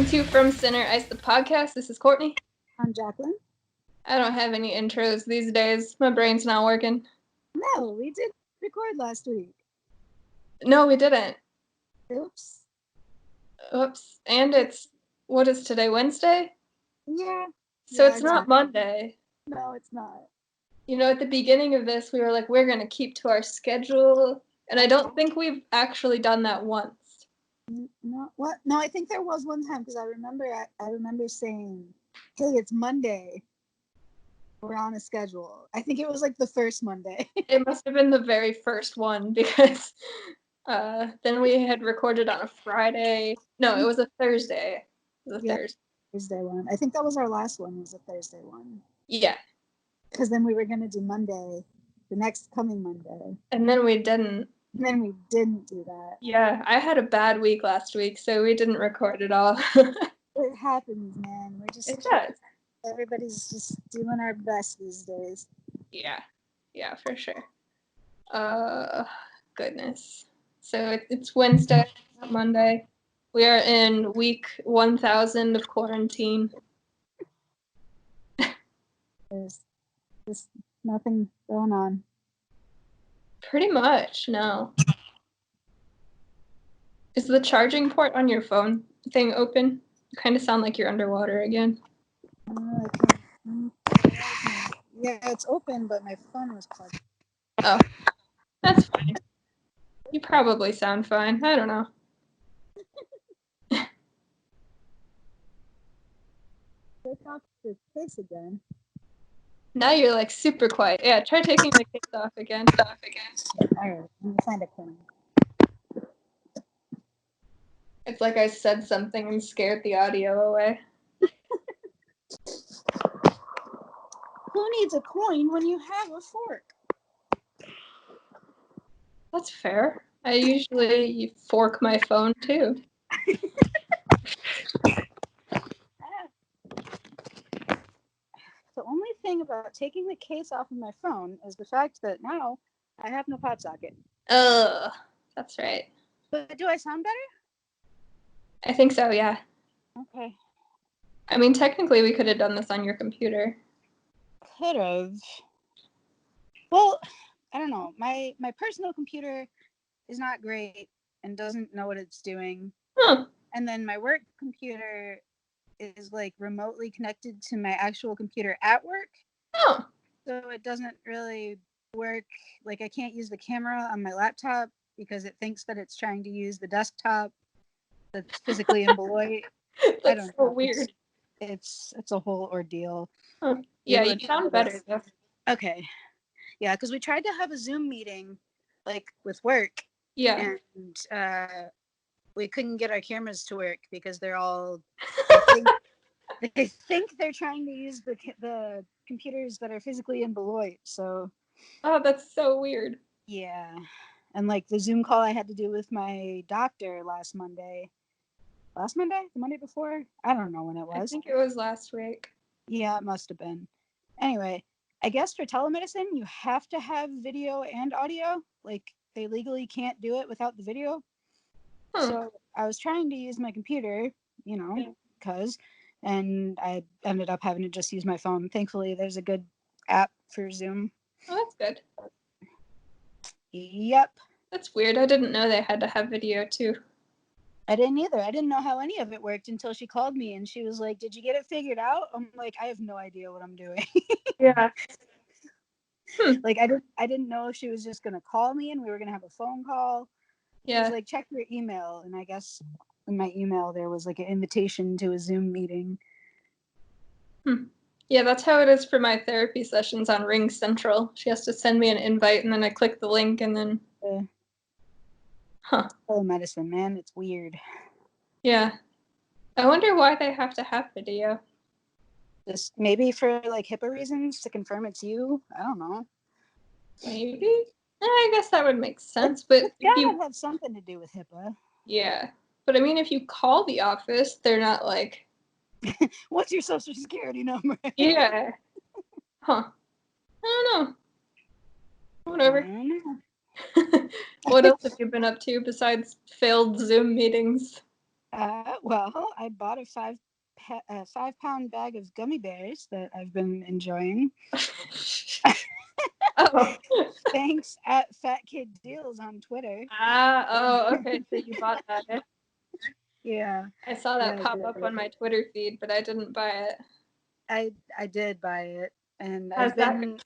to From Center Ice, the podcast. This is Courtney. I'm Jacqueline. I don't have any intros these days. My brain's not working. No, we did record last week. No, we didn't. Oops. Oops. And what is today, Wednesday? Yeah. So it's not Monday. No, it's not. You know, at the beginning of this, we were like, we're going to keep to our schedule. And I don't think we've actually done that once. No, what? No, I think there was one time because I remember saying, "Hey, it's Monday. We're on a schedule." I think it was like the first Monday. It must have been the very first one because then we had recorded on a Friday. No, it was a Thursday. It was a Thursday one. I think that was our last one. Was a Thursday one. Yeah. Because then we were gonna do Monday, the next coming Monday. And then we didn't. And then we didn't do that. Yeah, I had a bad week last week, so we didn't record at all. It happens, man. It does. Everybody's just doing our best these days. Yeah, for sure. Goodness. So it's Wednesday, not Monday. We are in week 1000 of quarantine. There's just nothing going on. Pretty much, no. Is the charging port on your phone thing open? You kind of sound like you're underwater again. Yeah, it's open, but my phone was plugged. Oh, that's fine. You probably sound fine. I don't know. Take off the case again. Now you're like super quiet. Yeah, try taking the case off again. All right, let me find a coin. It's like I said something and scared the audio away. Who needs a coin when you have a fork? That's fair. I usually fork my phone too. The only thing about taking the case off of my phone is the fact that now I have no pop socket. That's right. But do I sound better? I think so, yeah. Okay. I mean, technically we could have done this on your computer. Could have. Well, I don't know. My personal computer is not great and doesn't know what it's doing. Huh. And then my work computer is like remotely connected to my actual computer at work. Oh. So it doesn't really work. Like I can't use the camera on my laptop because it thinks that it's trying to use the desktop that's physically in Beloit. That's I don't so know. Weird. It's a whole ordeal. Huh. Yeah, you sound better though. Okay. Yeah, because we tried to have a Zoom meeting like with work. Yeah. And we couldn't get our cameras to work because they're all they think they're trying to use the computers that are physically in Beloit. So oh, that's so weird. Yeah. And like the Zoom call I had to do with my doctor last Monday, the Monday before, I don't know when it was. I think it was last week. Yeah, it must have been. Anyway, I guess for telemedicine you have to have video and audio. Like they legally can't do it without the video. So I was trying to use my computer, and I ended up having to just use my phone. Thankfully, there's a good app for Zoom. Oh, that's good. Yep. That's weird. I didn't know they had to have video too. I didn't either. I didn't know how any of it worked until she called me and she was like, "Did you get it figured out?" I'm like, "I have no idea what I'm doing." Yeah. Like I didn't know if she was just gonna call me and we were gonna have a phone call. Yeah. She was like, "Check your email," and I guess in my email there was like an invitation to a Zoom meeting. Yeah, that's how it is for my therapy sessions on Ring Central. She has to send me an invite and then I click the link and then Telemedicine, man, it's weird. Yeah. I wonder why they have to have video. Just maybe for like HIPAA reasons to confirm it's you. I don't know. Maybe. I guess that would make sense. But it's gotta have something to do with HIPAA. Yeah. But I mean, if you call the office, they're not like, what's your social security number? Yeah. Huh. I don't know. Whatever. What else have you been up to besides failed Zoom meetings? Well, I bought a 5 pound bag of gummy bears that I've been enjoying. Oh. Thanks at Fat Kid Deals on Twitter. Okay. So you bought that. Eh? Yeah. I saw that Yeah, pop up on my Twitter feed, but I didn't buy it. I did buy it, and How's I've that? been.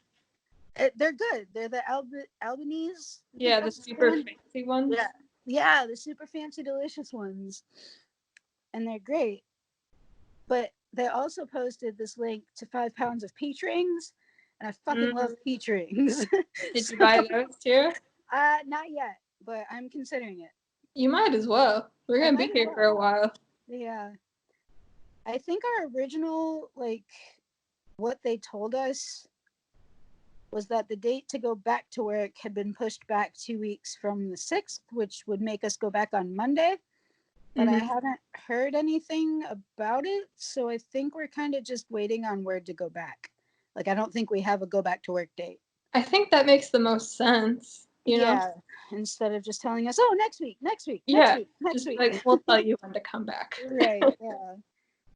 They're good. They're the Albanese. I think Yeah, the that's the super brand. fancy ones. Yeah, the super fancy, delicious ones, and they're great. But they also posted this link to 5 pounds of peach rings, and I fucking love peach rings. Did you buy those too? Not yet, but I'm considering it. You might as well. We're gonna be here for a while. Yeah. I think our original, what they told us was that the date to go back to work had been pushed back 2 weeks from the 6th, which would make us go back on Monday. But I haven't heard anything about it, so I think we're kind of just waiting on word to go back. Like, I don't think we have a go back to work date. I think that makes the most sense. You know? Instead of just telling us, oh, next week. Like, we'll tell you when to come back. Right, yeah.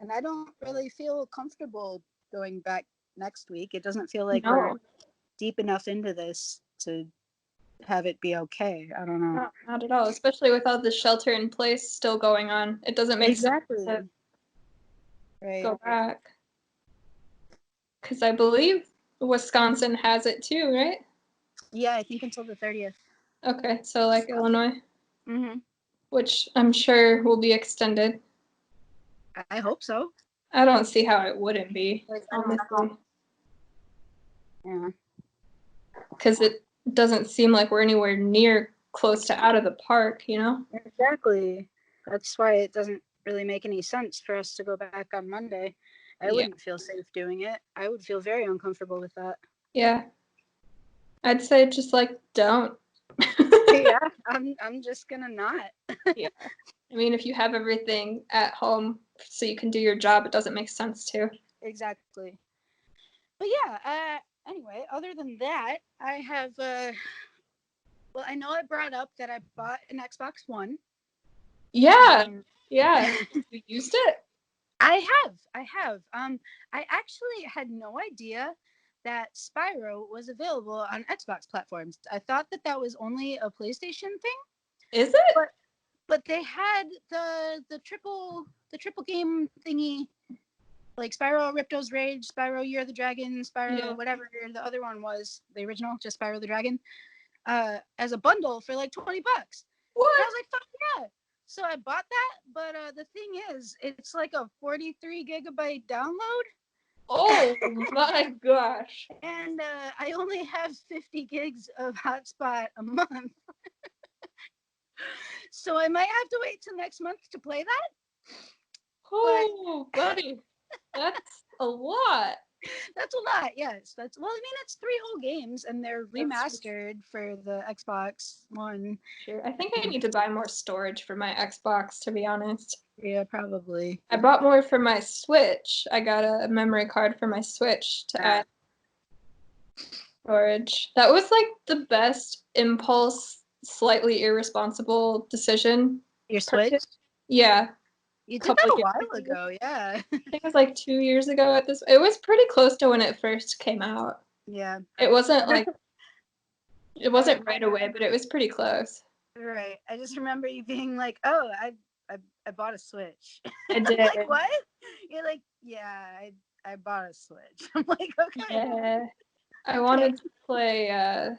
And I don't really feel comfortable going back next week. It doesn't feel like we're deep enough into this to have it be okay. I don't know. No, not at all, especially with all the shelter in place still going on. It doesn't make sense to go back. Because I believe Wisconsin has it too, right? Yeah, I think until the 30th. Okay, so like Illinois. Mm-hmm. Which I'm sure will be extended. I hope so. I don't see how it wouldn't be, honestly. Yeah. Because it doesn't seem like we're anywhere near close to out of the park, you know? Exactly. That's why it doesn't really make any sense for us to go back on Monday. I wouldn't feel safe doing it. I would feel very uncomfortable with that. Yeah. I'd say just don't. Yeah, I'm just gonna not. Yeah. I mean, if you have everything at home so you can do your job, it doesn't make sense to. Exactly. But yeah, anyway, other than that, I have well, I know I brought up that I bought an Xbox One. Yeah. Yeah. You used it? I have. I actually had no idea that Spyro was available on Xbox platforms. I thought that was only a PlayStation thing. Is it? But they had the triple game thingy, like Spyro Ripto's Rage, Spyro Year of the Dragon, Spyro whatever the other one was, the original, just Spyro the Dragon, as a bundle for like $20. What? And I was like, fuck yeah. So I bought that, but the thing is, it's like a 43 gigabyte download. Oh my gosh. And I only have 50 gigs of hotspot a month. So I might have to wait till next month to play that. Oh, buddy. That's a lot. That's a lot, yes. It's 3 whole games, and they're remastered for the Xbox One. Sure. I think I need to buy more storage for my Xbox, to be honest. Yeah, probably. I bought more for my Switch. I got a memory card for my Switch to add storage. That was like the best impulse, slightly irresponsible decision. Your Switch? Yeah. You did that a while ago, yeah. I think it was like 2 years ago at this. It was pretty close to when it first came out. Yeah. It wasn't like, it wasn't right away, but it was pretty close. Right. I just remember you being like, oh, I bought a Switch. I did. Like, what? You're like, yeah, I bought a Switch. I'm like, okay. Yeah. I wanted to play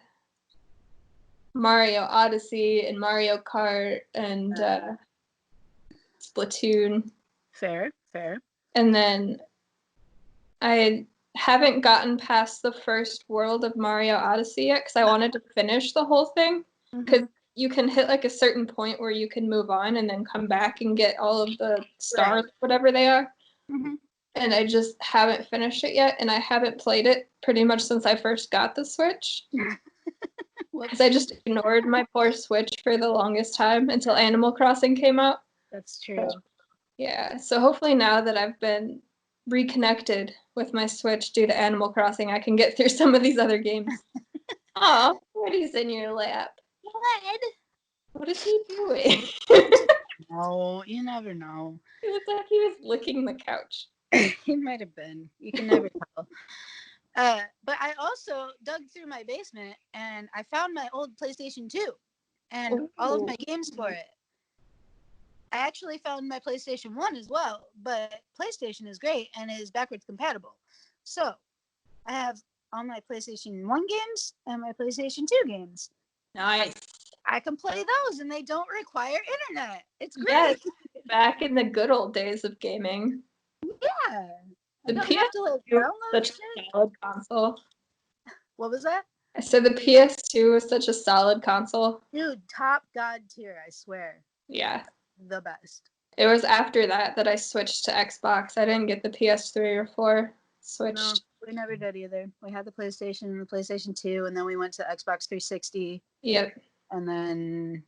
Mario Odyssey and Mario Kart and Splatoon. Fair. And then I haven't gotten past the first world of Mario Odyssey yet because I wanted to finish the whole thing. Because you can hit like a certain point where you can move on and then come back and get all of the stars, whatever they are. And I just haven't finished it yet, and I haven't played it pretty much since I first got the Switch. Because I just ignored my poor Switch for the longest time until Animal Crossing came out. That's true. Yeah, so hopefully now that I've been reconnected with my Switch due to Animal Crossing, I can get through some of these other games. Aw, Freddy's in your lap. What? What is he doing? know. You never know. It looked like he was licking the couch. He might have been. You can never tell. But I also dug through my basement and I found my old PlayStation 2 and all of my games for it. I actually found my PlayStation 1 as well, but PlayStation is great and is backwards compatible. So I have all my PlayStation 1 games and my PlayStation 2 games. Nice. I can play those and they don't require internet. It's great. Yes, back in the good old days of gaming. Yeah. The I don't have to like PS2 download was such shit. a solid console. What was that? I said the PS2 was such a solid console. Dude, top god tier, I swear. Yeah. The best. It was after that I switched to Xbox. I didn't get the PS3 or 4. Switched. No, we never did either. We had the PlayStation and the PlayStation 2, and then we went to Xbox 360. Yep. And then,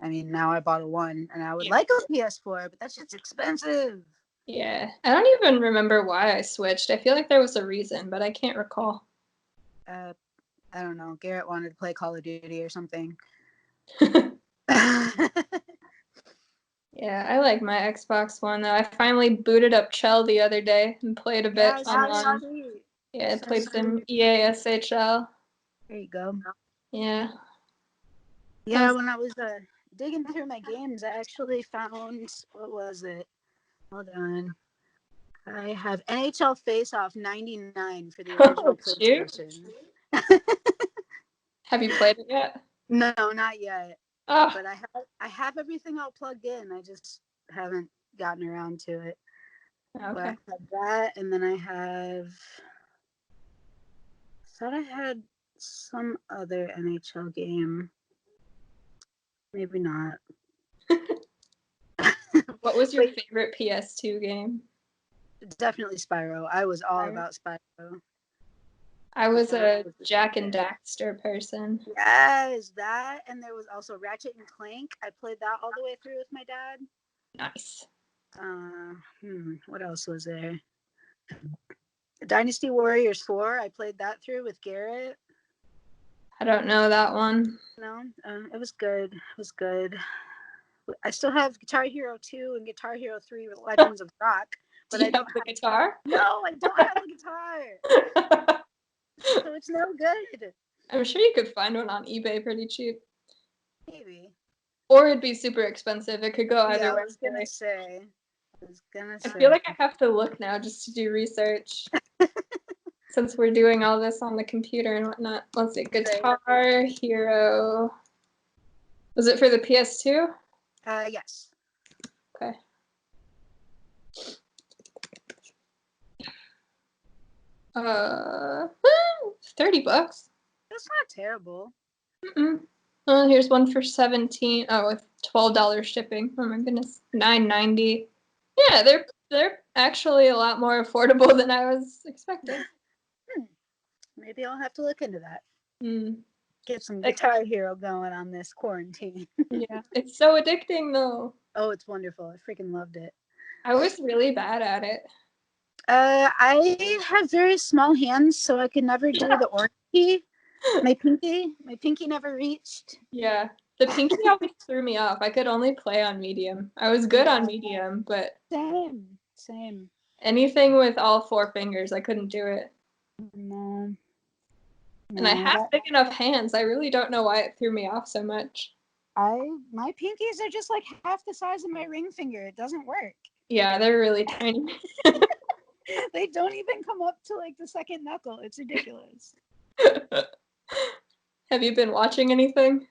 I mean, now I bought a one, and I would like a PS4, but that's just expensive. Yeah. I don't even remember why I switched. I feel like there was a reason, but I can't recall. I don't know. Garrett wanted to play Call of Duty or something. Yeah, I like my Xbox One though. I finally booted up Chell the other day and played a bit online. Yeah, I played some EA SHL. There you go. Yeah. Yeah, when I was digging through my games, I actually found, what was it? Hold on. I have NHL Face Off 99 for the original PlayStation. Have you played it yet? No, not yet. Oh. But I have everything all plugged in. I just haven't gotten around to it. Okay. But I have that, and then I thought I had some other NHL game. Maybe not. What was your favorite PS2 game? Definitely Spyro. I was all about Spyro. I was a Jak and Daxter person. Yes, that, and there was also Ratchet and Clank. I played that all the way through with my dad. Nice. What else was there? Dynasty Warriors 4. I played that through with Garrett. I don't know that one. No, it was good. It was good. I still have Guitar Hero 2 and Guitar Hero 3 with Legends of Rock. But Do you have the guitar? No, I don't have a guitar. So it's no good. I'm sure you could find one on eBay pretty cheap. Maybe. Or it'd be super expensive. It could go either way. I was gonna say. I feel like I have to look now just to do research. Since we're doing all this on the computer and whatnot. Let's see. Guitar Hero. Was it for the PS2? Yes. Okay. $30. That's not terrible. Oh, here's one for $17. Oh, with $12 shipping. Oh my goodness. $9.90. Yeah, they're actually a lot more affordable than I was expecting. Maybe I'll have to look into that. Get some Like, Guitar Hero going on this quarantine. Yeah, it's so addicting though. Oh, it's wonderful. I freaking loved it. I was really bad at it. I have very small hands, so I could never do the orange key. My pinky never reached. Yeah, the pinky always threw me off. I could only play on medium. I was good on medium, but same. Anything with all 4 fingers, I couldn't do it. No. And I have big enough hands. I really don't know why it threw me off so much. My pinkies are just like half the size of my ring finger. It doesn't work. Yeah, they're really tiny. They don't even come up to like the second knuckle. It's ridiculous. Have you been watching anything?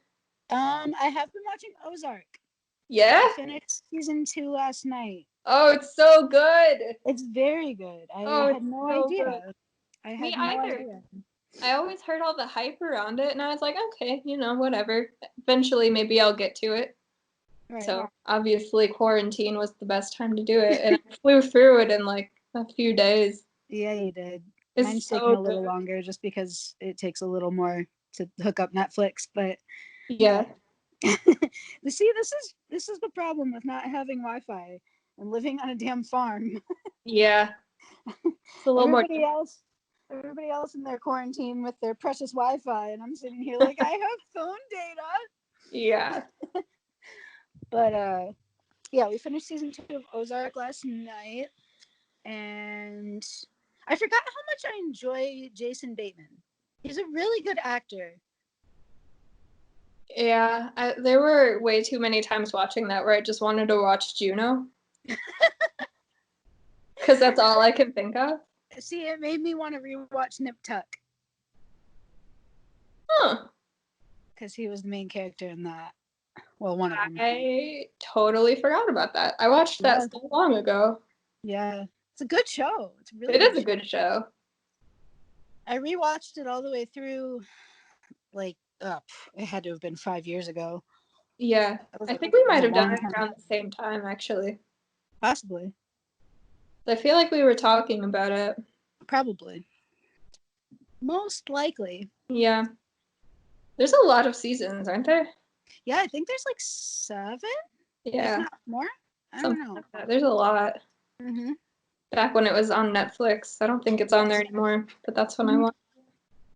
I have been watching Ozark. Yeah? I finished season 2 last night. Oh, it's so good. It's very good. I had no idea. Good. Me either. I always heard all the hype around it, and I was like, okay, whatever. Eventually, maybe I'll get to it. Right. So, obviously, quarantine was the best time to do it, and I flew through it in like a few days. Yeah, you did. Mine's taking a little longer just because it takes a little more to hook up Netflix, but yeah. See, this is the problem with not having Wi-Fi and living on a damn farm. Yeah. It's a little Everybody else in their quarantine with their precious Wi-Fi, and I'm sitting here like I have phone data. Yeah. But Yeah, we finished season 2 of Ozark last night, and I forgot how much I enjoy Jason Bateman. He's a really good actor. Yeah, there were way too many times watching that where I just wanted to watch Juno. Because that's all I can think of. See, it made me want to rewatch Nip Tuck. Huh. Because he was the main character in that. Well, one of them. I totally forgot about that. I watched that so long ago. Yeah. It's a good show. It's really It is a good show. I rewatched it all the way through, like, it had to have been 5 years ago. Yeah. I think we might have done it around the same time, actually. Possibly. I feel like we were talking about it. Probably. Most likely. Yeah. There's a lot of seasons, aren't there? Yeah, I think there's like 7. Yeah. If not more. I don't know. Like that. There's a lot. Mm-hmm. Back when it was on Netflix. I don't think it's on there anymore, but that's when I watched.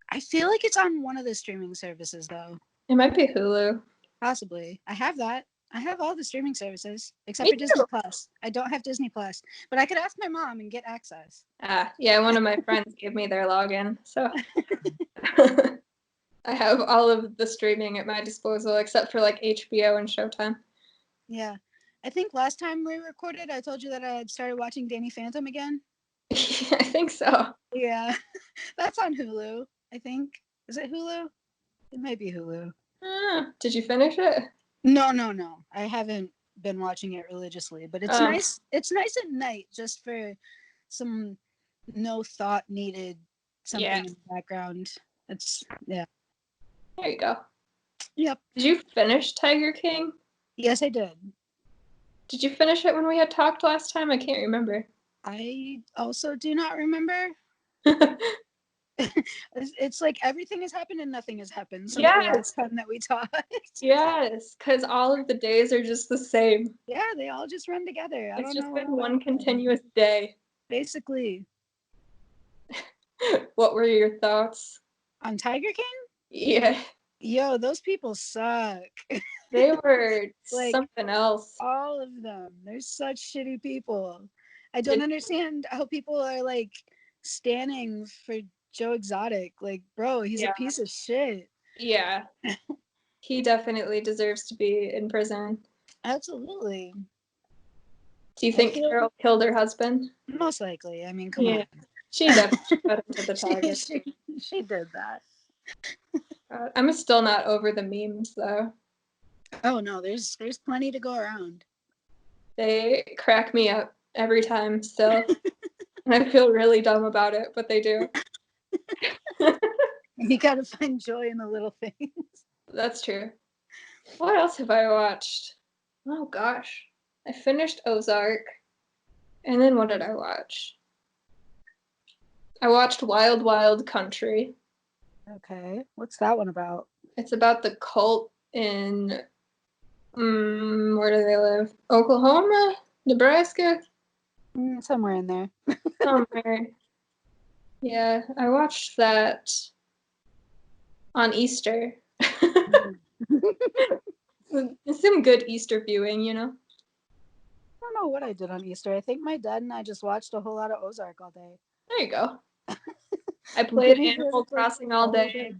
I feel like it's on one of the streaming services, though. It might be Hulu. Possibly. I have that. I have all the streaming services except Me for Disney Plus. I don't have Disney Plus, but I could ask my mom and get access. Yeah, one of my friends gave me their login, so I have all of the streaming at my disposal except for like HBO and Showtime. Yeah. I think last time we recorded, I told you that I had started watching Danny Phantom again. I think so. Yeah. That's on Hulu, I think. Is it Hulu? It might be Hulu. Did you finish it? No. I haven't been watching it religiously, but it's nice. It's nice at night just for some no thought needed something in the background. It's There you go. Yep. Did you finish Tiger King? Yes, I did. Did you finish it when we had talked last time? I can't remember. I also do not remember. It's like everything has happened and nothing has happened since the last time that we talked. Yes, because all of the days are just the same. Yeah, they all just run together. It's just been one continuous day. Basically. What were your thoughts? On Tiger King? Yeah. Yo, those people suck. They were like something else. All of them. They're such shitty people. I don't understand how people are like standing for Joe Exotic. Like, bro, he's a piece of shit. Yeah. He definitely deserves to be in prison. Absolutely. Do you think Carol killed her husband? Most likely. I mean, come on. She definitely got into the target. She did that. I'm still not over the memes though. Oh no, there's plenty to go around. They crack me up every time still. And I feel really dumb about it, but they do. You gotta find joy in the little things. That's true. What else have I watched? Oh gosh. I finished Ozark. And then what did I watch? I watched Wild Wild Country. Okay. What's that one about? It's about the cult in where do they live? Oklahoma? Nebraska? Somewhere in there. Somewhere. Yeah, I watched that on Easter. Some good Easter viewing, you know? I don't know what I did on Easter. I think my dad and I just watched a whole lot of Ozark all day. There you go. I played Animal Crossing all day,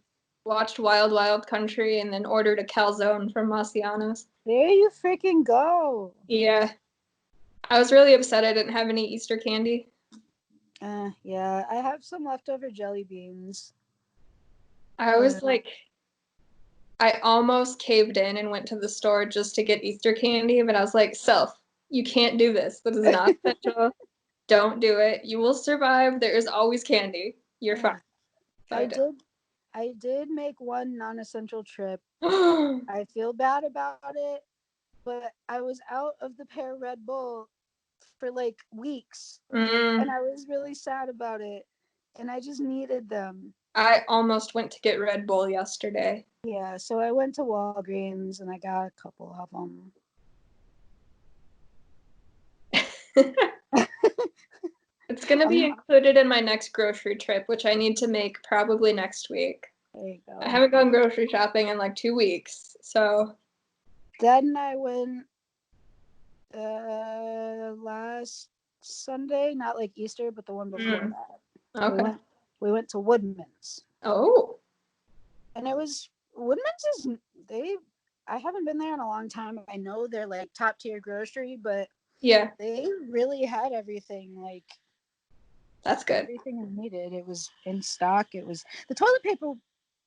watched Wild Wild Country, and then ordered a calzone from Marciano's. There you freaking go. Yeah. I was really upset I didn't have any Easter candy. Yeah, I have some leftover jelly beans. I was like, I almost caved in and went to the store just to get Easter candy, but I was like, Self, you can't do this. That is not essential. Don't do it. You will survive. There is always candy. You're fine. I did make one non-essential trip. I feel bad about it, but I was out of the pear Red Bull for like weeks, and I was really sad about it, and I just needed them. I almost went to get Red Bull yesterday. Yeah, so I went to Walgreens and I got a couple of them. It's going to be included in my next grocery trip, which I need to make probably next week. There you go. I haven't gone grocery shopping in like 2 weeks, so. Dad and I went Last Sunday, not like Easter, but the one before that. Okay. We went to Woodman's. Oh. And it was Woodman's is I haven't been there in a long time. I know they're like top tier grocery, but yeah, they really had everything. Like that's good. Everything I needed. It was in stock. It was the toilet paper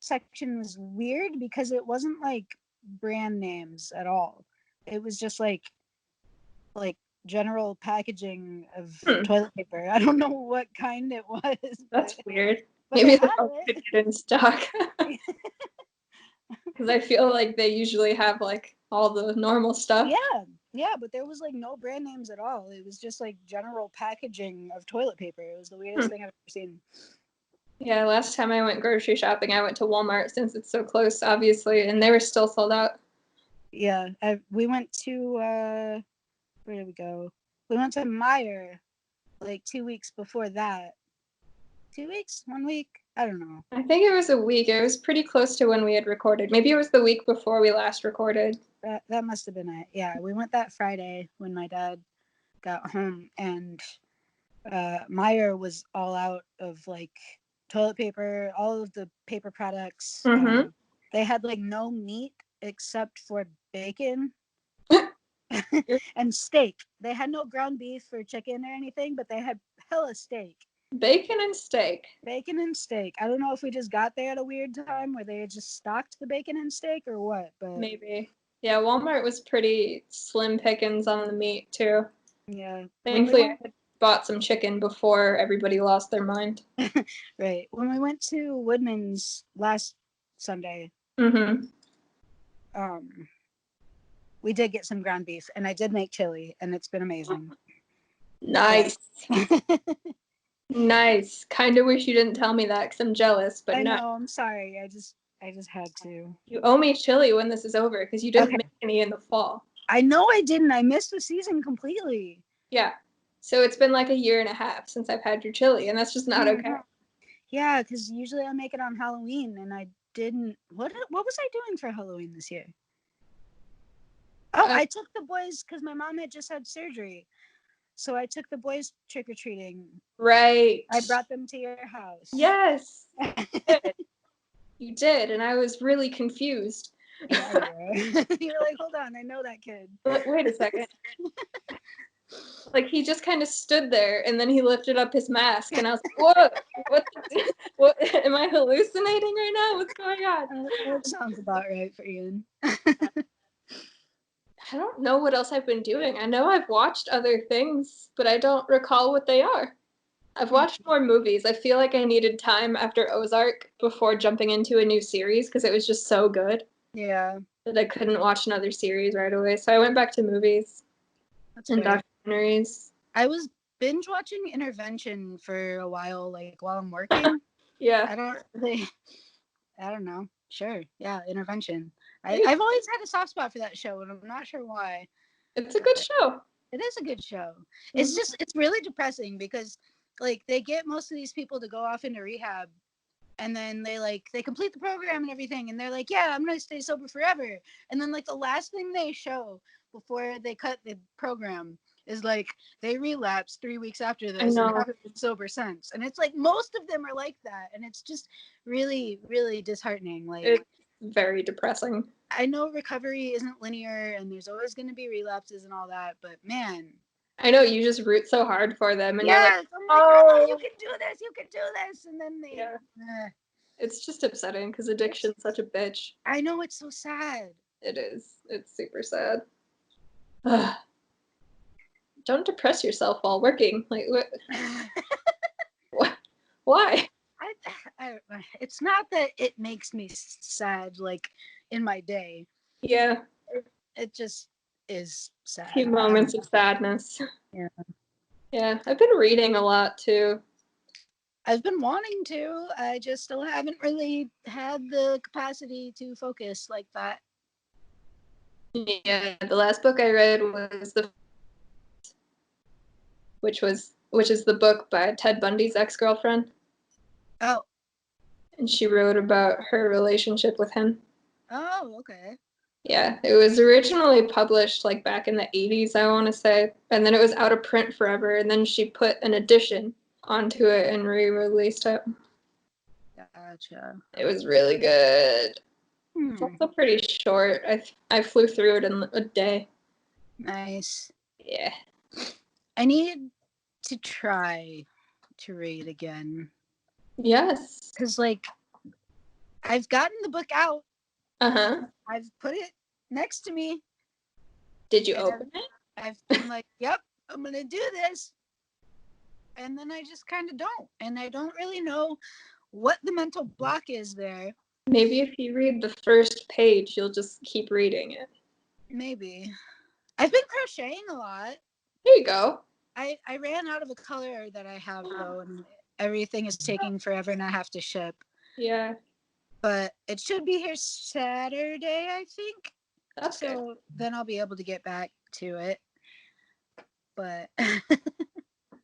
section was weird because it wasn't like brand names at all. It was just like general packaging of toilet paper. I don't know what kind it was. That's weird. But Maybe they'll put it in stock. Because I feel like they usually have like all the normal stuff. Yeah, but there was like no brand names at all. It was just like general packaging of toilet paper. It was the weirdest thing I've ever seen. Yeah, last time I went grocery shopping, I went to Walmart since it's so close, obviously, and they were still sold out. Yeah, we went to where did we go? We went to Meijer like 2 weeks before that. 2 weeks? 1 week? I don't know. I think it was a week. It was pretty close to when we had recorded. Maybe it was the week before we last recorded. That must have been it. Yeah, we went that Friday when my dad got home, and Meijer was all out of like toilet paper, all of the paper products. They had like no meat except for bacon and steak. They had no ground beef or chicken or anything, but they had hella steak. Bacon and steak. Bacon and steak. I don't know if we just got there at a weird time where they had just stocked the bacon and steak or what, but maybe. Yeah, Walmart was pretty slim pickings on the meat too. Yeah. Thankfully, I had bought some chicken before everybody lost their mind. Right. When we went to Woodman's last Sunday, we did get some ground beef, and I did make chili, and it's been amazing. Nice. Nice. Kind of wish you didn't tell me that because I'm jealous, but I know. I'm sorry. I just had to. You owe me chili when this is over because you didn't make any in the fall. I know I didn't. I missed the season completely. Yeah. So it's been like a year and a half since I've had your chili, and that's just not okay. Yeah, because usually I make it on Halloween, and I didn't. What was I doing for Halloween this year? Oh, I took the boys because my mom had just had surgery. So I took the boys trick-or-treating. Right. I brought them to your house. Yes. You did, and I was really confused. Yeah, you were. You were like, hold on, I know that kid. Wait a second. Like, he just kind of stood there, and then he lifted up his mask, and I was like, what am I hallucinating right now? What's going on? That sounds about right for Ian. I don't know what else I've been doing. I know I've watched other things, but I don't recall what they are. I've watched more movies. I feel like I needed time after Ozark before jumping into a new series because it was just so good. Yeah. That I couldn't watch another series right away. So I went back to movies and documentaries. I was binge watching Intervention for a while, like while I'm working. Yeah. I don't know. Sure. Yeah, Intervention. I've always had a soft spot for that show, and I'm not sure why. It's a good show. It is a good show. It's just, it's really depressing because like they get most of these people to go off into rehab, and then they complete the program and everything, and they're like, yeah, I'm gonna stay sober forever. And then like the last thing they show before they cut the program is like they relapse 3 weeks after this and haven't been sober since. And it's like most of them are like that, and it's just really, really disheartening. Like, it's very depressing. I know recovery isn't linear and there's always going to be relapses and all that, but man, I know you just root so hard for them, and you're like, oh, you can do this, and then they. It's just upsetting because addiction's such a bitch. I know, it's so sad. It is. It's super sad. Don't depress yourself while working. Like what? Why? It's not that it makes me sad, like in my day. Yeah. It just is sad. A few moments of sadness. Yeah. Yeah. I've been reading a lot too. I've been wanting to. I just still haven't really had the capacity to focus like that. Yeah. The last book I read was which is the book by Ted Bundy's ex-girlfriend. Oh. And she wrote about her relationship with him. Oh, okay. Yeah, it was originally published like back in the 80s, I want to say, and then it was out of print forever, and then she put an edition onto it and re-released it. Gotcha. It was really good. It's Hmm. also pretty short. I flew through it in a day. Nice. Yeah. I need to try to read again. Yes. Because, like, I've gotten the book out. Uh-huh. I've put it next to me. Did you open it? I've been like, yep, I'm going to do this. And then I just kind of don't. And I don't really know what the mental block is there. Maybe if you read the first page, you'll just keep reading it. Maybe. I've been crocheting a lot. There you go. I ran out of a color that I have, though, and everything is taking forever and I have to ship. Yeah. But it should be here Saturday, I think. That's so good. Then I'll be able to get back to it. But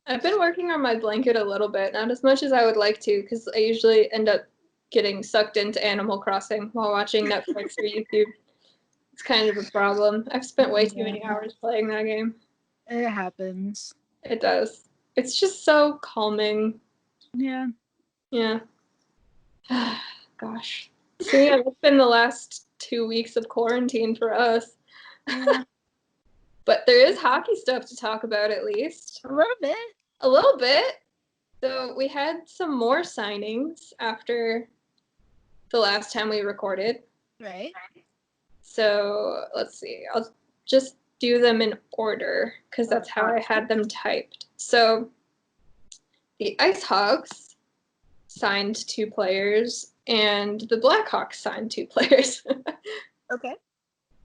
I've been working on my blanket a little bit, not as much as I would like to, because I usually end up getting sucked into Animal Crossing while watching Netflix or YouTube. It's kind of a problem. I've spent way too many hours playing that game. it happens. It does. It's just so calming. Yeah. Yeah. Gosh. So yeah, that's been the last 2 weeks of quarantine for us. Yeah. But there is hockey stuff to talk about at least. A little bit. A little bit. So we had some more signings after the last time we recorded. Right. So let's see. I'll just do them in order because that's how I had them typed. So the Ice Hogs signed 2 players and the Blackhawks signed 2 players. Okay.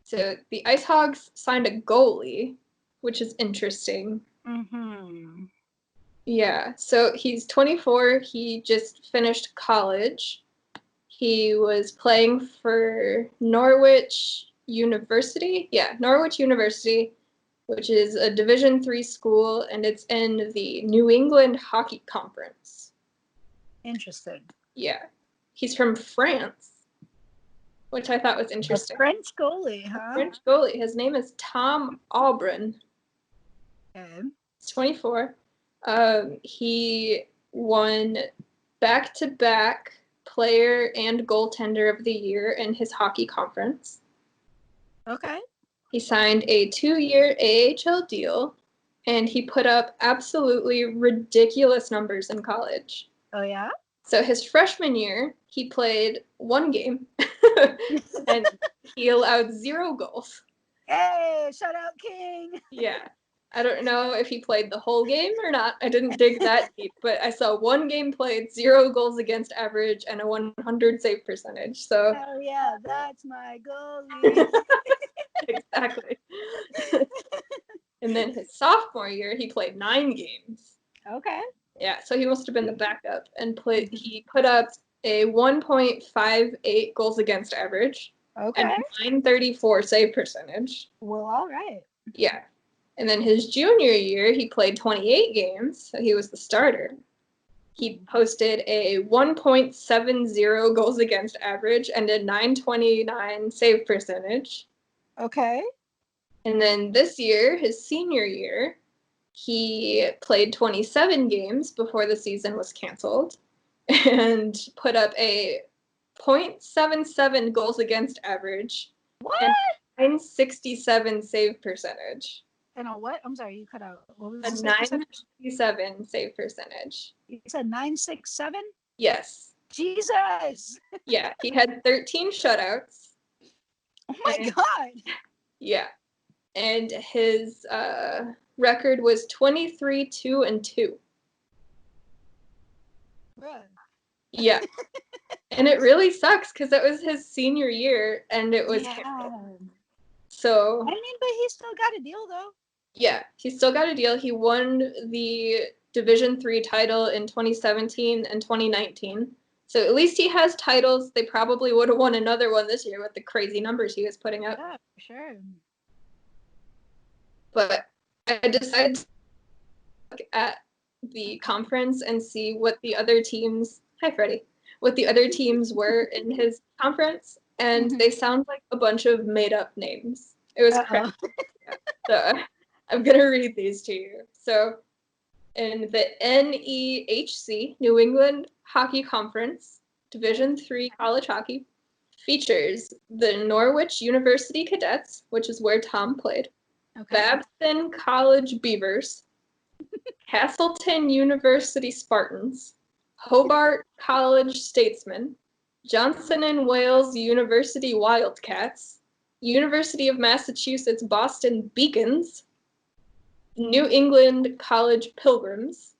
So the Ice Hogs signed a goalie, which is interesting. Mm-hmm. Yeah, so he's 24. He just finished college. He was playing for Norwich University. Yeah, Norwich University, which is a Division III school, and it's in the New England Hockey Conference. Interesting. Yeah. He's from France, which I thought was interesting. A French goalie, huh? French goalie. His name is Tom Aubrin. Okay. He's 24. He won back-to-back player and goaltender of the year in his hockey conference. Okay. He signed a 2-year AHL deal, and he put up absolutely ridiculous numbers in college. Oh, yeah? So his freshman year, he played 1 game, and he allowed 0 goals. Hey, shout out King. Yeah. I don't know if he played the whole game or not. I didn't dig that deep, but I saw 1 game played, 0 goals against average, and a 100 save percentage. So Oh yeah, that's my goalie. exactly. And then his sophomore year, he played 9 games. Okay. Yeah, so he must have been the backup and he put up a 1.58 goals against average Okay. and a 934 save percentage. Well, all right. Yeah. And then his junior year, he played 28 games, so he was the starter. He posted a 1.70 goals against average and a 929 save percentage. Okay. And then this year, his senior year, he played 27 games before the season was canceled and put up a 0.77 goals against average What? and 967 save percentage. And a what? I'm sorry, you cut out. What was A the save percentage? 967 save percentage. You said 967? Yes. Jesus. Yeah, he had 13 shutouts. Oh my God. Yeah. And his record was 23-2-2. Bruh. Yeah. And it really sucks because that was his senior year and it was canceled. So I mean, but he still got a deal though. yeah, he still got a deal. He won the Division III title in 2017 and 2019. So at least he has titles. They probably would have won another one this year with the crazy numbers he was putting up. Yeah, for sure. But I decided to look at the conference and see what the other teams, hi Freddie, what the other teams were in his conference. and they sound like a bunch of made-up names. It was crazy. So I'm going to read these to you. So in the NEHC, New England Hockey Conference, Division III college hockey, features the Norwich University Cadets, which is where Tom played, Babson College Beavers, Castleton University Spartans, Hobart College Statesmen, Johnson and Wales University Wildcats, University of Massachusetts Boston Beacons, New England College Pilgrims,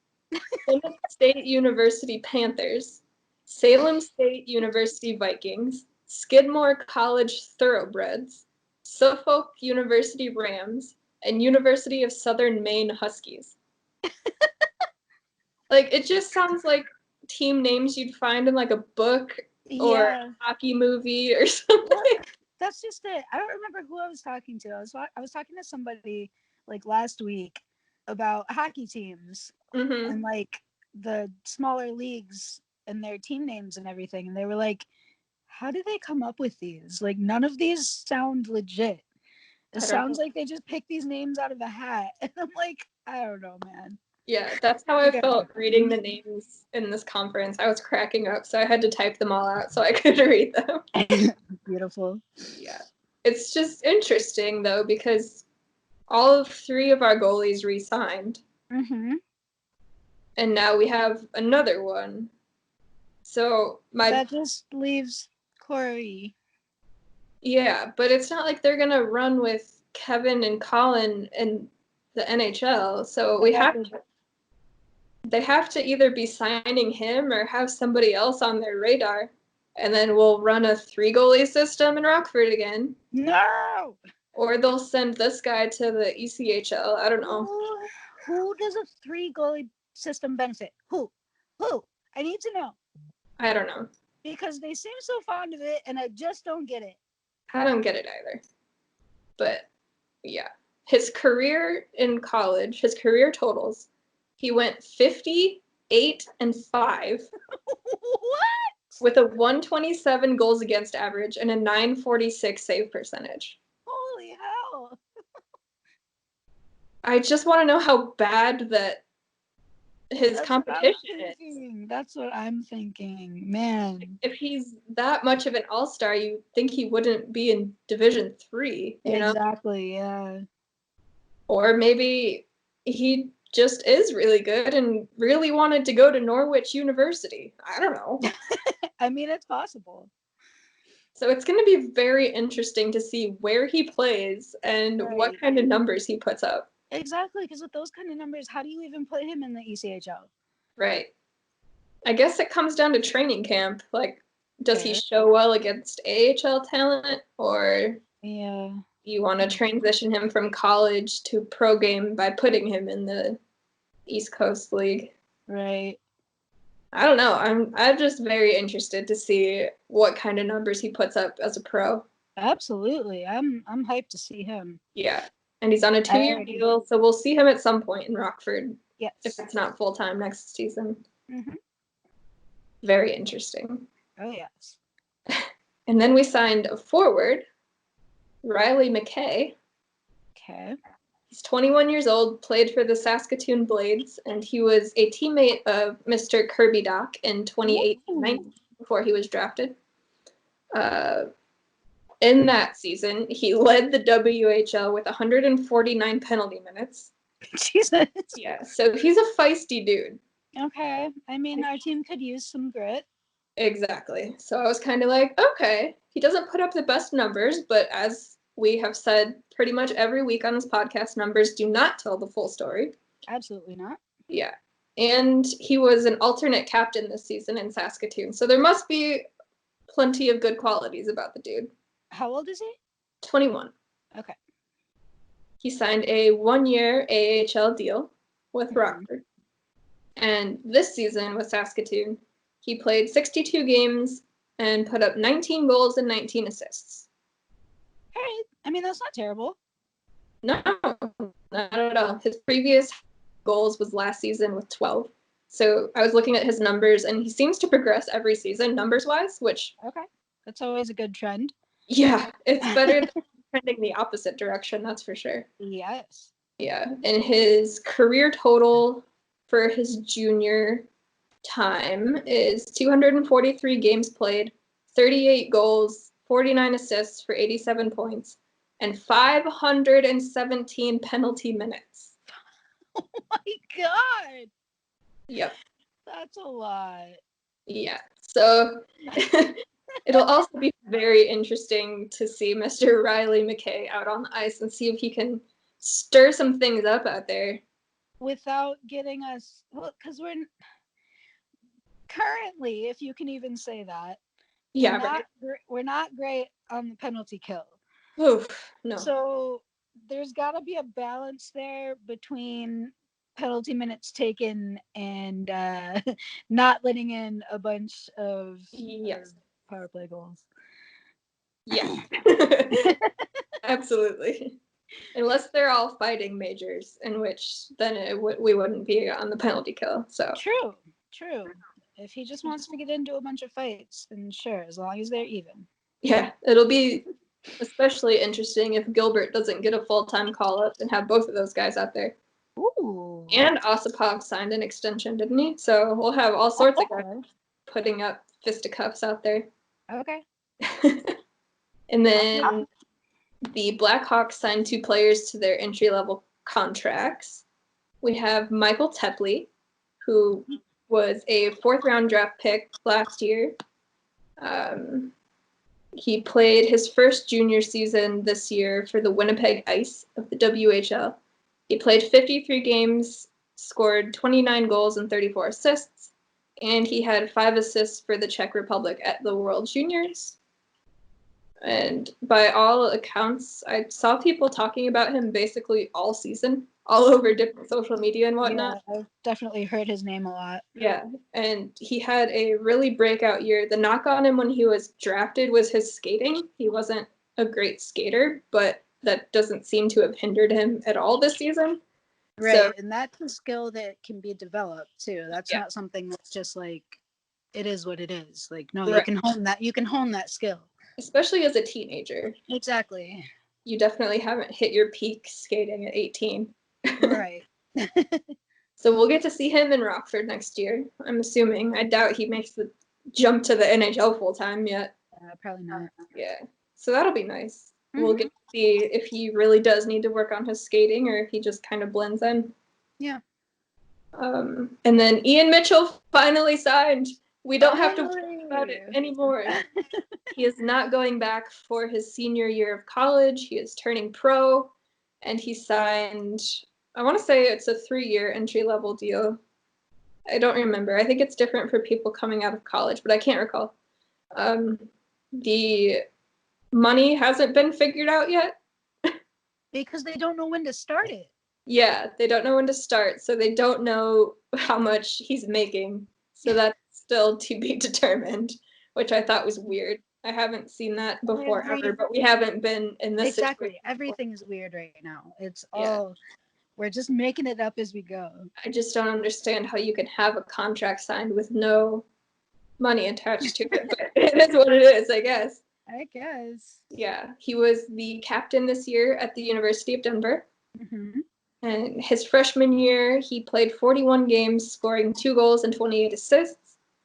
Plymouth State University Panthers, Salem State University Vikings, Skidmore College Thoroughbreds, Suffolk University Rams, and University of Southern Maine Huskies. Like, it just sounds like team names you'd find in like a book or a hockey movie or something. Well, that's just it. I don't remember who I was talking to. I was talking to somebody like last week about hockey teams and like the smaller leagues and their team names and everything, and they were like, how do they come up with these? Like, none of these sound legit. It sounds like they just pick these names out of a hat. And I'm like, I don't know, man. Yeah, that's how I felt reading the names in this conference. I was cracking up, so I had to type them all out so I could read them. Beautiful. Yeah. It's just interesting, though, because all 3 of our goalies re-signed. And now we have another one. So that just leaves Corey. Yeah, but it's not like they're going to run with Kevin and Colin in the NHL. So they have to either be signing him or have somebody else on their radar. And then we'll run a 3-goalie system in Rockford again. No! Or they'll send this guy to the ECHL. I don't know. Who does a 3-goalie system benefit? Who? I need to know. I don't know. Because they seem so fond of it, and I just don't get it. I don't get it either. But, yeah. His career in college, his career totals, he went 50, 8, and 5. What? With a 127 goals against average and a 946 save percentage. Holy hell. I just want to know how bad that his competition is. That's what I'm thinking. Man. If he's that much of an all-star, you think he wouldn't be in Division III, you know? Exactly, yeah. Or maybe he just is really good and really wanted to go to Norwich University. I don't know. I mean, it's possible. So it's going to be very interesting to see where he plays and what kind of numbers he puts up. Exactly, because with those kind of numbers, how do you even put him in the ECHL? Right. I guess it comes down to training camp. Like, does he show well against AHL talent, or you want to transition him from college to pro game by putting him in the East Coast League? Right. I don't know. I'm just very interested to see what kind of numbers he puts up as a pro. Absolutely. I'm hyped to see him. Yeah. And he's on a 2-year deal, so we'll see him at some point in Rockford. Yes. If it's not full-time next season. Very interesting. Oh, yes. And then we signed a forward, Riley McKay. Okay. He's 21 years old, played for the Saskatoon Blades, and he was a teammate of Mr. Kirby Dach in 2018-19 before he was drafted. In that season, he led the WHL with 149 penalty minutes. Jesus. Yeah, so he's a feisty dude. Okay. I mean, our team could use some grit. Exactly. So I was kind of like, okay, he doesn't put up the best numbers, but as we have said pretty much every week on this podcast, numbers do not tell the full story. Absolutely not. Yeah. And he was an alternate captain this season in Saskatoon. So there must be plenty of good qualities about the dude. How old is he? 21. Okay. He signed a 1-year AHL deal with Rockford. And this season with Saskatoon, he played 62 games and put up 19 goals and 19 assists. All right. I mean, that's not terrible. No, not at all. His previous goals was last season with 12. So I was looking at his numbers, and he seems to progress every season numbers-wise, which That's always a good trend. Yeah, it's better than trending the opposite direction, that's for sure. Yes. Yeah, and his career total for his junior time is 243 games played, 38 goals, 49 assists for 87 points, and 517 penalty minutes. Oh my god! Yep. That's a lot. Yeah. So it'll also be very interesting to see Mr. Riley McKay out on the ice and see if he can stir some things up out there. Without getting us, well, because we're currently, if you can even say that, Yeah, we're not great on the penalty kill. Oof, no. So there's got to be a balance there between penalty minutes taken and not letting in a bunch of Yes. power play goals. Yeah. Absolutely. Unless they're all fighting majors, in which then we wouldn't be on the penalty kill. So True. If he just wants to get into a bunch of fights, then sure, as long as they're even. Yeah, it'll be especially interesting if Gilbert doesn't get a full-time call-up and have both of those guys out there. Ooh. And Osipov signed an extension, didn't he? So we'll have all sorts of guys putting up fisticuffs out there. Okay. And then the Blackhawks signed 2 players to their entry-level contracts. We have Michael Tepley, who was a 4th-round draft pick last year. He played his first junior season this year for the Winnipeg Ice of the WHL. He played 53 games, scored 29 goals and 34 assists, and he had 5 assists for the Czech Republic at the World Juniors. And by all accounts, I saw people talking about him basically all season, all over different social media and whatnot. Yeah, I've definitely heard his name a lot. Yeah, and he had a really breakout year. The knock on him when he was drafted was his skating. He wasn't a great skater, but that doesn't seem to have hindered him at all this season. Right, So, and that's a skill that can be developed too. That's not something that's just like it is what it is. Like no, you can hone that. You can hone that skill. Especially as a teenager. Exactly. You definitely haven't hit your peak skating at 18. Right. So we'll get to see him in Rockford next year, I'm assuming. I doubt he makes the jump to the NHL full time yet. Probably not. Yeah. So that'll be nice. Mm-hmm. We'll get to see if he really does need to work on his skating or if he just kind of blends in. Yeah. And then Ian Mitchell finally signed. We don't have to worry about it anymore. He is not going back for his senior year of college. He is turning pro, and he signed, I want to say it's a 3-year entry-level deal. I don't remember. I think it's different for people coming out of college, but I can't recall. The money hasn't been figured out yet. Because they don't know when to start it. Yeah, they don't know when to start, so they don't know how much he's making. So that's still to be determined, which I thought was weird. I haven't seen that before ever, but we haven't been in this situation. Everything is weird right now. It's all we're just making it up as we go. I just don't understand how you can have a contract signed with no money attached to it, but it is what it is, I guess. I guess. Yeah, he was the captain this year at the University of Denver. Mm-hmm. And his freshman year, he played 41 games, scoring 2 goals and 28 assists.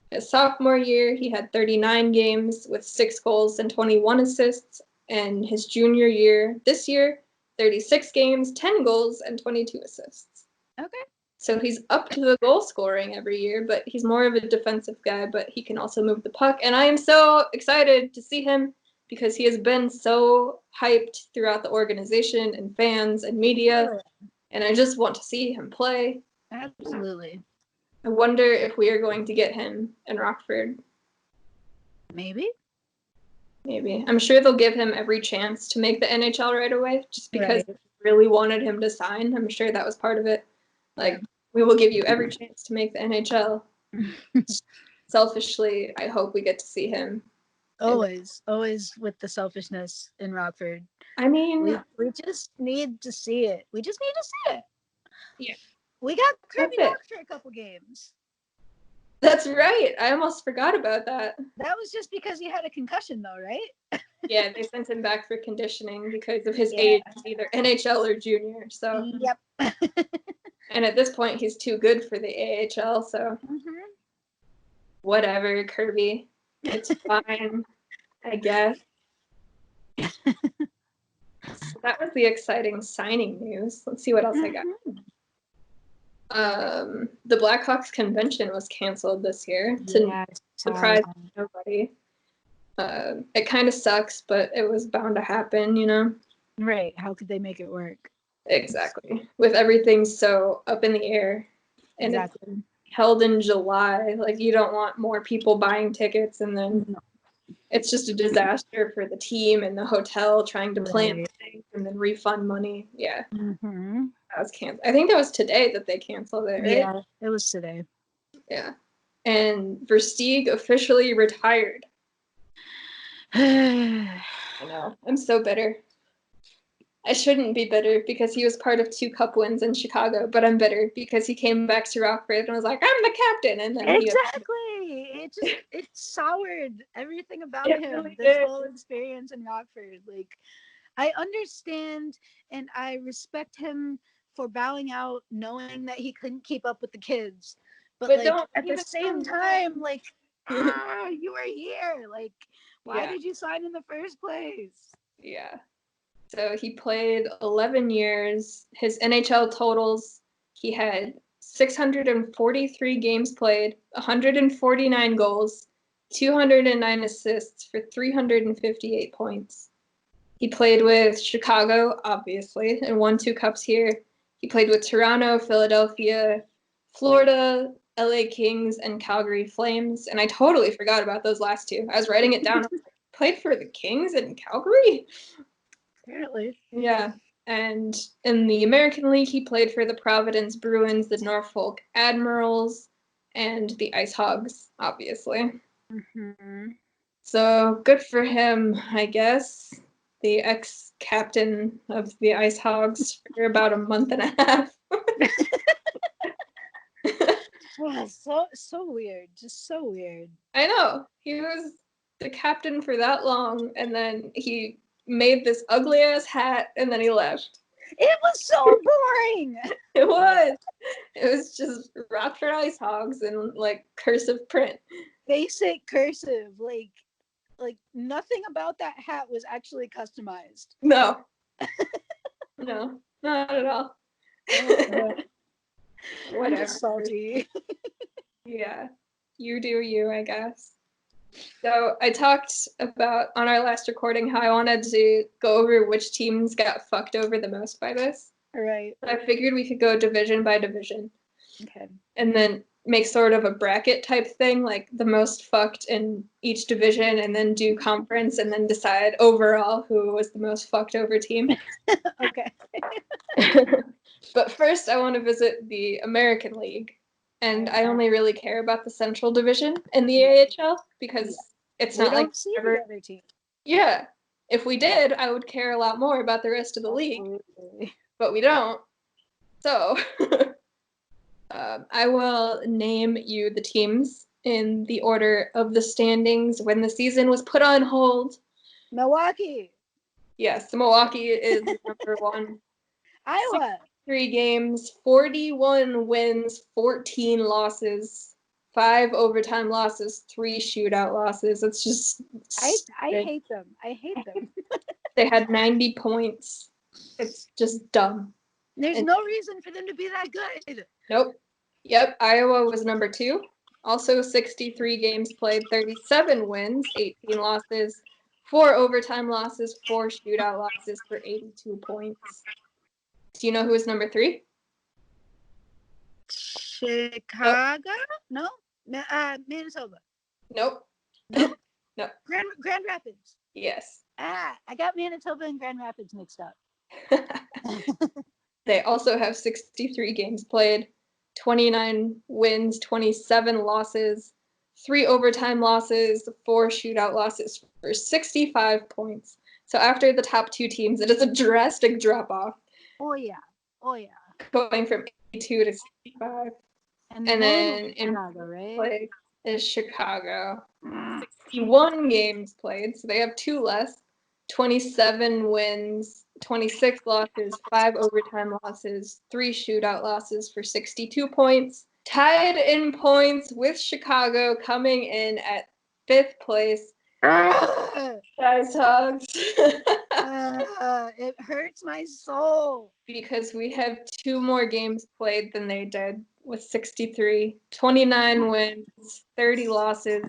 His sophomore year, he had 39 games with 6 goals and 21 assists. And his junior year, this year, 36 games, 10 goals, and 22 assists. Okay. So he's up to the goal scoring every year, but he's more of a defensive guy, but he can also move the puck. And I am so excited to see him because he has been so hyped throughout the organization and fans and media. Sure. And I just want to see him play. Absolutely. I wonder if we are going to get him in Rockford. Maybe. I'm sure they'll give him every chance to make the NHL right away, just because they really wanted him to sign. I'm sure that was part of it. Like, we will give you every chance to make the NHL. Selfishly, I hope we get to see him. Always with the selfishness in Rockford. I mean, we just need to see it. We just need to see it. Yeah. We got Kirby Dach for a couple games. That's right. I almost forgot about that. That was just because he had a concussion, though, right? Yeah, they sent him back for conditioning because of his Yeah. age, either NHL or junior. So, Yep. and at this point, he's too good for the AHL. So, whatever, Kirby. It's fine, I guess. So that was the exciting signing news. Let's see what else I got. The Blackhawks convention was canceled this year to surprise nobody. It kind of sucks, but it was bound to happen, you know? Right. How could they make it work? Exactly. With everything so up in the air. And Exactly. it's held in July. Like, you don't want more people buying tickets, and then it's just a disaster for the team and the hotel trying to plan things and then refund money. Yeah. That was canceled. I think that was today that they canceled it, right? Yeah, it was today. Yeah. And Versteeg officially retired. I know. I'm so bitter. I shouldn't be bitter because he was part of 2 cup wins in Chicago, but I'm bitter because he came back to Rockford and was like, I'm the captain. And then it soured everything about him. Really this did. whole experience in Rockford. Like, I understand and I respect him for bowing out, knowing that he couldn't keep up with the kids. But like, don't at the same time, like, you were here. Like, why did you sign in the first place? Yeah. So he played 11 years. His NHL totals, he had 643 games played, 149 goals, 209 assists for 358 points. He played with Chicago, obviously, and won 2 cups here. He played with Toronto, Philadelphia, Florida, LA Kings, and Calgary Flames. And I totally forgot about those last 2. I was writing it down. Played for the Kings in Calgary? Apparently. Yeah. And in the American League, he played for the Providence Bruins, the Norfolk Admirals, and the Ice Hogs, obviously. So good for him, I guess. The ex-captain of the Ice Hogs for about a month and a half. Wow, so weird. Just so weird. I know. He was the captain for that long, and then he made this ugly ass hat, and then he left. It was so boring. It was. It was just Rockford Ice Hogs and like cursive print. Basic cursive. Like nothing about that hat was actually customized. No. No, not at all. Whatever. I'm salty. Yeah. You do you, I guess. So I talked about on our last recording how I wanted to go over which teams got fucked over the most by this. All right. So I figured we could go division by division. Okay. And then make sort of a bracket type thing, like the most fucked in each division, and then do conference and then decide overall who was the most fucked over team. Okay. But first, I want to visit the American League. And I only really care about the Central Division in the AHL because it's not like see the other team. Yeah. If we did, I would care a lot more about the rest of the league. But we don't. So I will name you the teams in the order of the standings when the season was put on hold. Milwaukee. Yes, Milwaukee is number 1. Iowa. 3 games, 41 wins, 14 losses, 5 overtime losses, 3 shootout losses. It's just I hate them. I hate them. They had 90 points. It's just dumb. There's no reason for them to be that good. Nope. Yep, Iowa was number 2. Also 63 games played, 37 wins, 18 losses, 4 overtime losses, 4 shootout losses for 82 points. Do you know who was number 3? Chicago? Nope. No. Manitoba. Nope. Nope. No. Grand Rapids. Yes. I got Manitoba and Grand Rapids mixed up. They also have 63 games played, 29 wins, 27 losses, 3 overtime losses, 4 shootout losses for 65 points. So after the top 2 teams, it is a drastic drop off. Oh yeah. Going from 82 to 65. And then in Chicago, right? place is Chicago. 61 games played, so they have 2 less. 27 wins, 26 losses, 5 overtime losses, 3 shootout losses for 62 points. Tied in points with Chicago, coming in at 5th place. Guys, Hogs. It hurts my soul. Because we have 2 more games played than they did with 63. 29 wins, 30 losses,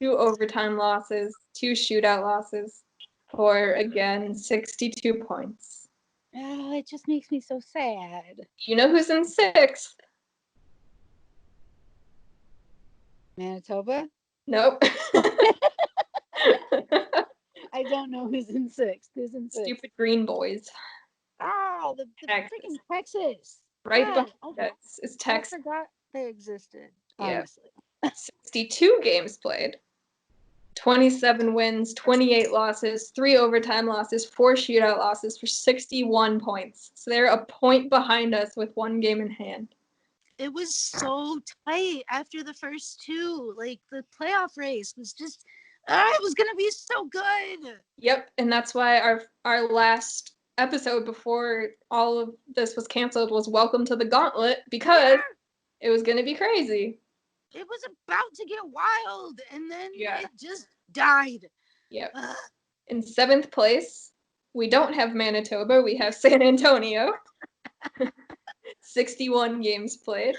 2 overtime losses, 2 shootout losses for, again, 62 points. Oh, it just makes me so sad. You know who's in 6th? Manitoba? Nope. I don't know who's in 6th. Who's in 6th? Stupid Green Boys. Oh, the freaking Texas. Right God, behind us is Texas. I forgot they existed, Yeah. honestly. 62 games played. 27 wins, 28 losses, 3 overtime losses, 4 shootout losses for 61 points. So they're a point behind us with 1 game in hand. It was so tight after the first 2. Like, the playoff race was just, it was going to be so good. Yep, and that's why our last episode before all of this was canceled was Welcome to the Gauntlet, because it was going to be crazy. It was about to get wild, and then Yeah. it just died. Yep. In 7th place, we don't have Manitoba, we have San Antonio. 61 games played,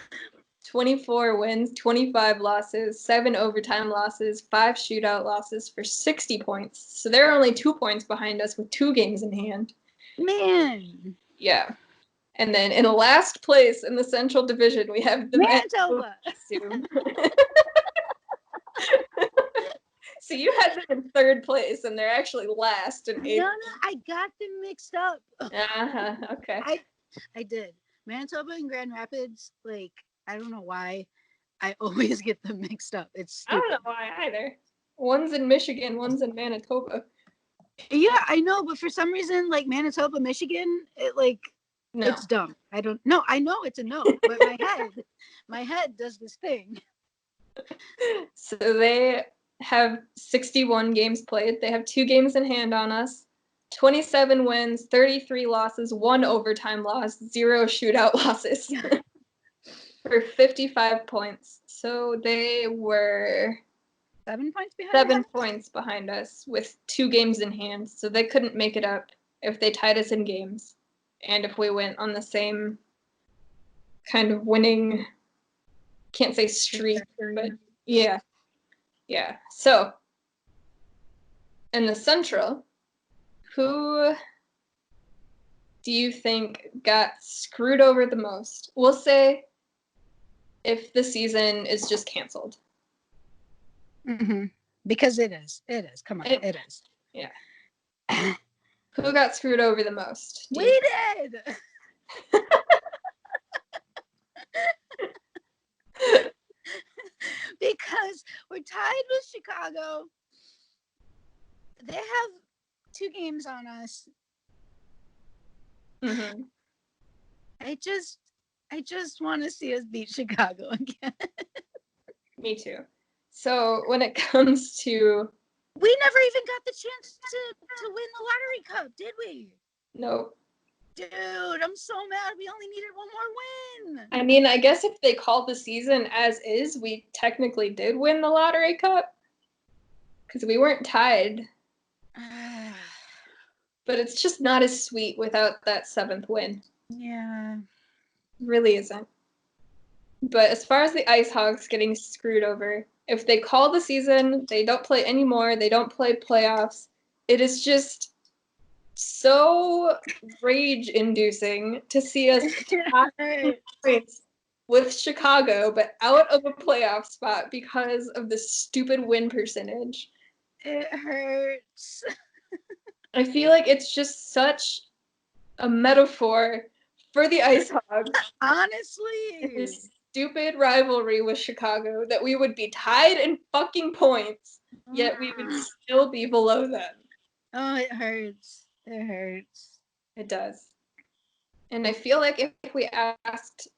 24 wins, 25 losses, 7 overtime losses, 5 shootout losses for 60 points. So they're only 2 points behind us with 2 games in hand. Man. Yeah. And then in last place in the Central Division, we have the Manitoba. So you had them in 3rd place, and they're actually last in 8th. No, I got them mixed up. Okay. I did. Manitoba and Grand Rapids, like, I don't know why I always get them mixed up. It's stupid. I don't know why either. One's in Michigan, one's in Manitoba. Yeah, I know, but for some reason, like, Manitoba, Michigan, it's dumb. I don't know. I know it's a no, but my head does this thing. So they have 61 games played. They have 2 games in hand on us. 27 wins, 33 losses, 1 overtime loss, 0 shootout losses for 55 points. So they were 7 points behind. 7 points behind us with 2 games in hand. So they couldn't make it up if they tied us in games, and if we went on the same kind of winning, can't say streak, but yeah. So in the Central, who do you think got screwed over the most? We'll say if the season is just canceled. Mm-hmm. Because it is. It is. Come on. It is. Yeah. Who got screwed over the most? We did! Because we're tied with Chicago. They have 2 games on us. Mm-hmm. I just want to see us beat Chicago again. Me too. So when it comes to... We never even got the chance to win the lottery cup, did we? Nope. Dude, I'm so mad. We only needed 1 more win. I mean, I guess if they called the season as is, we technically did win the lottery cup, because we weren't tied. But it's just not as sweet without that 7th win. Yeah. It really isn't. But as far as the Ice Hogs getting screwed over, if they call the season, they don't play anymore, they don't play playoffs, it is just so rage-inducing to see us points with Chicago, but out of a playoff spot because of the stupid win percentage. It hurts. I feel like it's just such a metaphor for the Ice Hogs. Honestly. This stupid rivalry with Chicago that we would be tied in fucking points, yet we would still be below them. Oh, it hurts. It hurts. It does. And I feel like if we asked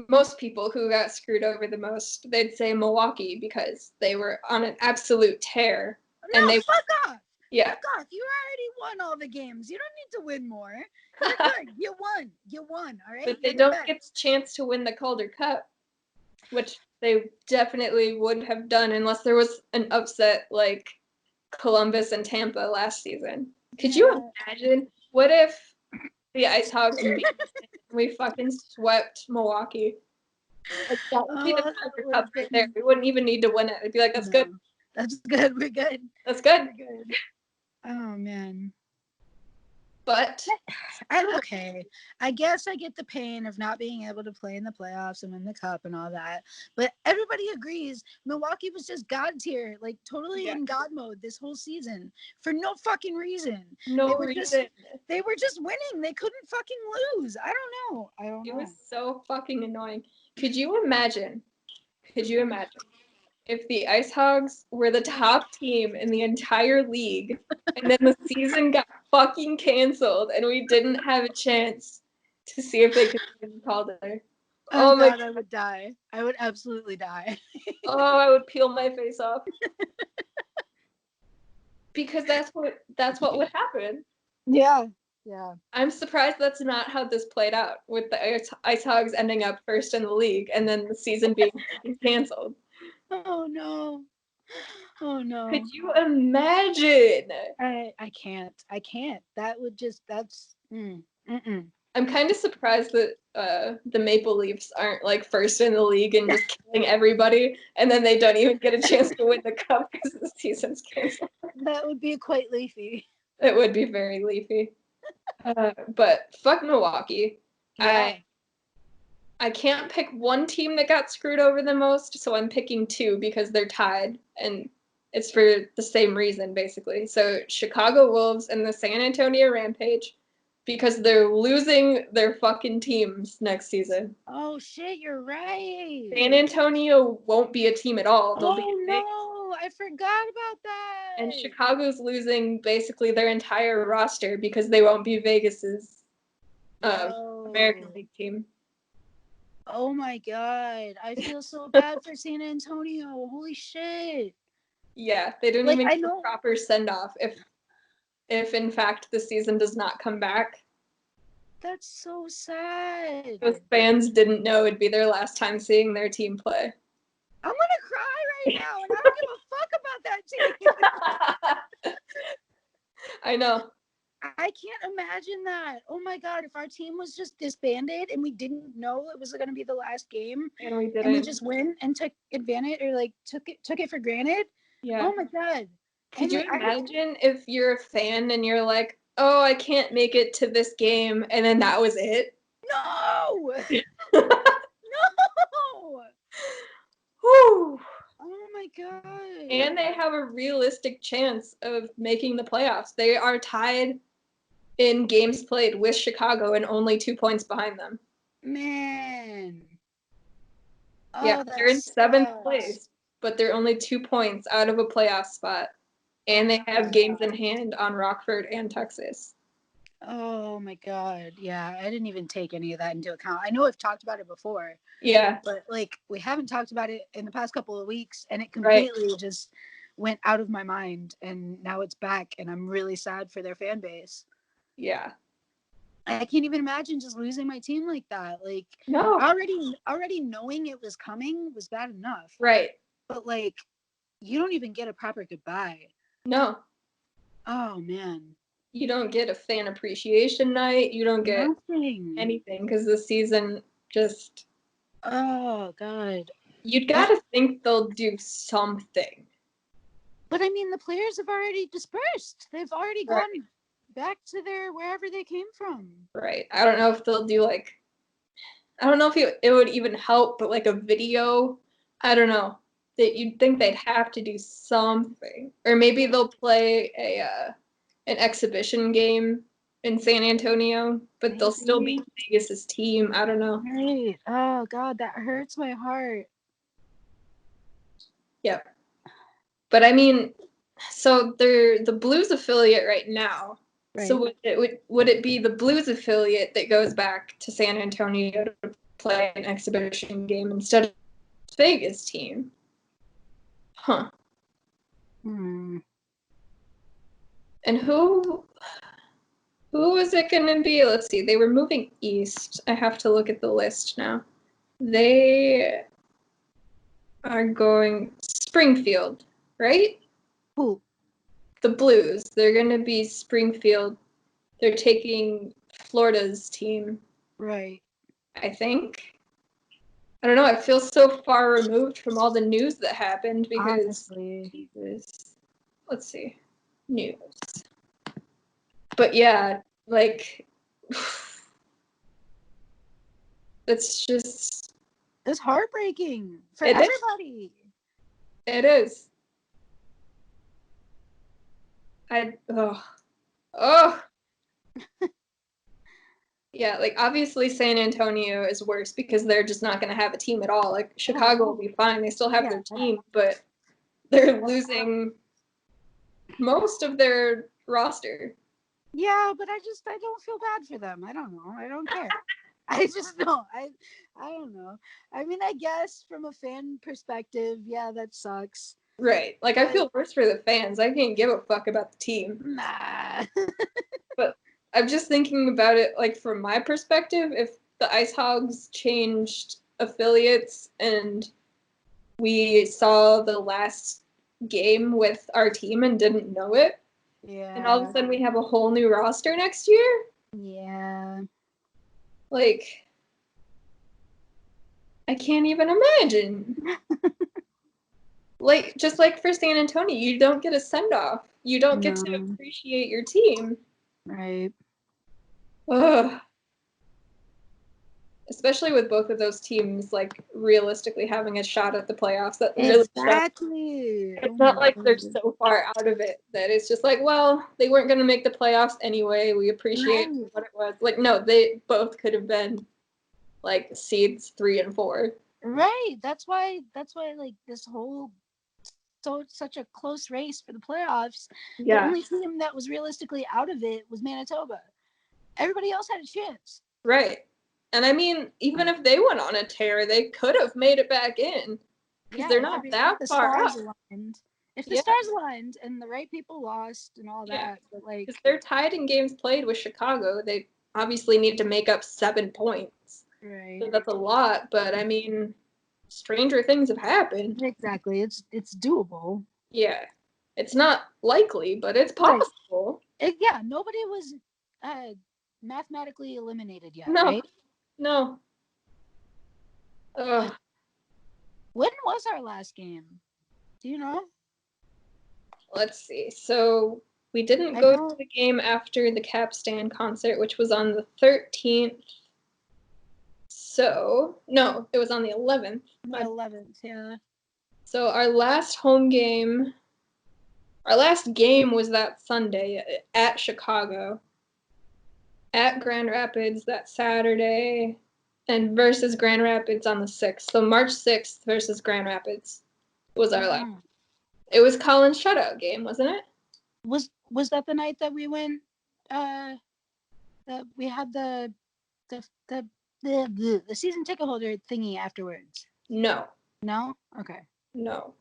most people who got screwed over the most, they'd say Milwaukee because they were on an absolute tear. No, and they fuck off. Yeah. Fuck off. You already won all the games. You don't need to win more. You're good. You won. You won. All right. But they You're don't back. get the chance to win the Calder Cup, which they definitely wouldn't have done unless there was an upset like Columbus and Tampa last season. Could you imagine? What if the Ice Hogs we fucking swept Milwaukee? Like, that would be the Calder Cup right there. We wouldn't even need to win it. It'd be like, that's good. That's good. We're good. That's good. We're good. Oh man. But okay, I guess I get the pain of not being able to play in the playoffs and win the cup and all that. But everybody agrees Milwaukee was just God tier, like totally in God mode this whole season for no fucking reason. No reason. They were just winning. They couldn't fucking lose. I don't know. It was so fucking annoying. Could you imagine if the Ice Hogs were the top team in the entire league and then the season got fucking canceled and we didn't have a chance to see if they could win Calder? Oh my God, I would die. I would absolutely die. Oh, I would peel my face off. Because that's what would happen. Yeah. I'm surprised that's not how this played out, with the Ice Hogs ending up first in the league and then the season being canceled. Oh no. Could you imagine? I can't. That would just, that's, I'm kind of surprised that the Maple Leafs aren't like first in the league and just killing everybody, and then they don't even get a chance to win the cup because the season's canceled. That would be quite leafy. It would be very leafy. But fuck Milwaukee. Yeah. I can't pick one team that got screwed over the most, so I'm picking two because they're tied, and it's for the same reason, basically. So Chicago Wolves and the San Antonio Rampage, because they're losing their fucking teams next season. Oh shit, you're right. San Antonio won't be a team at all. They'll be no, I forgot about that. And Chicago's losing basically their entire roster because they won't be Vegas's American League team. Oh my God. I feel so bad for San Antonio. Holy shit. Yeah, they didn't even get a proper send-off if in fact the season does not come back. That's so sad. Those fans didn't know it'd be their last time seeing their team play. I'm gonna cry right now, and I don't give a fuck about that team. I know. I can't imagine that. Oh my God, if our team was just disbanded and we didn't know it was going to be the last game, and we didn't, and we just win and took advantage, or like took it for granted. Yeah. Oh my God. Could you imagine if you're a fan and you're like, oh, I can't make it to this game, and then that was it? No. No. Whew. Oh my God. And they have a realistic chance of making the playoffs. They are tied in games played with Chicago and only 2 points behind them. Man. Yeah, they're in 7th place, but they're only 2 points out of a playoff spot. And they have games in hand on Rockford and Texas. Oh my God. Yeah, I didn't even take any of that into account. I know I've talked about it before. Yeah. But like we haven't talked about it in the past couple of weeks, and it completely just went out of my mind, and now it's back, and I'm really sad for their fan base. Yeah. I can't even imagine just losing my team like that. Like, no. Already knowing it was coming was bad enough. Right. But like, you don't even get a proper goodbye. No. Oh man. You don't get a fan appreciation night. You don't get anything because the season just. Oh God. You'd gotta think they'll do something. But I mean, the players have already dispersed. They've already gone back to their wherever they came from. Right. I don't know if they'll do like. I don't know if it would even help, but like a video. I don't know. That you'd think they'd have to do something, or maybe they'll play an exhibition game in San Antonio, but they'll still be Vegas's team. I don't know. Right. Oh God, that hurts my heart. Yep. But I mean, so they're the Blues affiliate right now. Right. So would it be the Blues affiliate that goes back to San Antonio to play an exhibition game instead of Vegas team. Huh. And who was it going to be? Let's see. They were moving east. I have to look at the list now. They are going Springfield, right? Who? The Blues. They're going to be Springfield. They're taking Florida's team. Right. I think. I don't know. I feel so far removed from all the news that happened because. Honestly. Jesus. Let's see. News. But yeah, like. It's just. It's heartbreaking for It everybody. It is. Oh. Yeah, like obviously San Antonio is worse because they're just not going to have a team at all. Like Chicago will be fine. They still have their team, but they're losing most of their roster. Yeah, but I don't feel bad for them. I don't know. I don't care. I just don't. I don't know. I mean, I guess from a fan perspective, yeah, that sucks. Right. Like I feel worse for the fans. I can't give a fuck about the team. Nah. But I'm just thinking about it like from my perspective, if the Ice Hogs changed affiliates and we saw the last game with our team and didn't know it, Yeah. and all of a sudden we have a whole new roster next year. Yeah. Like, I can't even imagine. Like, just like for San Antonio, you don't get a send off. You don't get to appreciate your team. Right. Ugh. Especially with both of those teams, like realistically having a shot at the playoffs. That really exactly. It's not like they're so far out of it that it's just like, well, they weren't going to make the playoffs anyway. We appreciate what it was. Like, no, they both could have been like seeds 3 and 4. Right. That's why like this whole such a close race for the playoffs. Yeah. The only team that was realistically out of it was Manitoba. Everybody else had a chance. Right. And I mean, even if they went on a tear, they could have made it back in. Because they're not that far out. If the stars aligned and the right people lost and all that, but like if they're tied in games played with Chicago, they obviously need to make up 7 points. Right. So that's a lot, but I mean, stranger things have happened. Exactly. It's doable. Yeah. It's not likely, but it's possible. Right. Yeah, nobody was mathematically eliminated yet, no. right? No. Ugh. When was our last game? Do you know? Let's see. So we didn't go to the game after the Capstan concert, which was on the 13th. So, no, it was on the 11th. The 11th, yeah. So our last game was that Sunday at Chicago, at Grand Rapids that Saturday, and versus Grand Rapids on the 6th. So March 6th versus Grand Rapids was our last. It was Colin's shutout game, wasn't it? Was that the night that we went? That we had the season ticket holder thingy afterwards. No. No? Okay. No.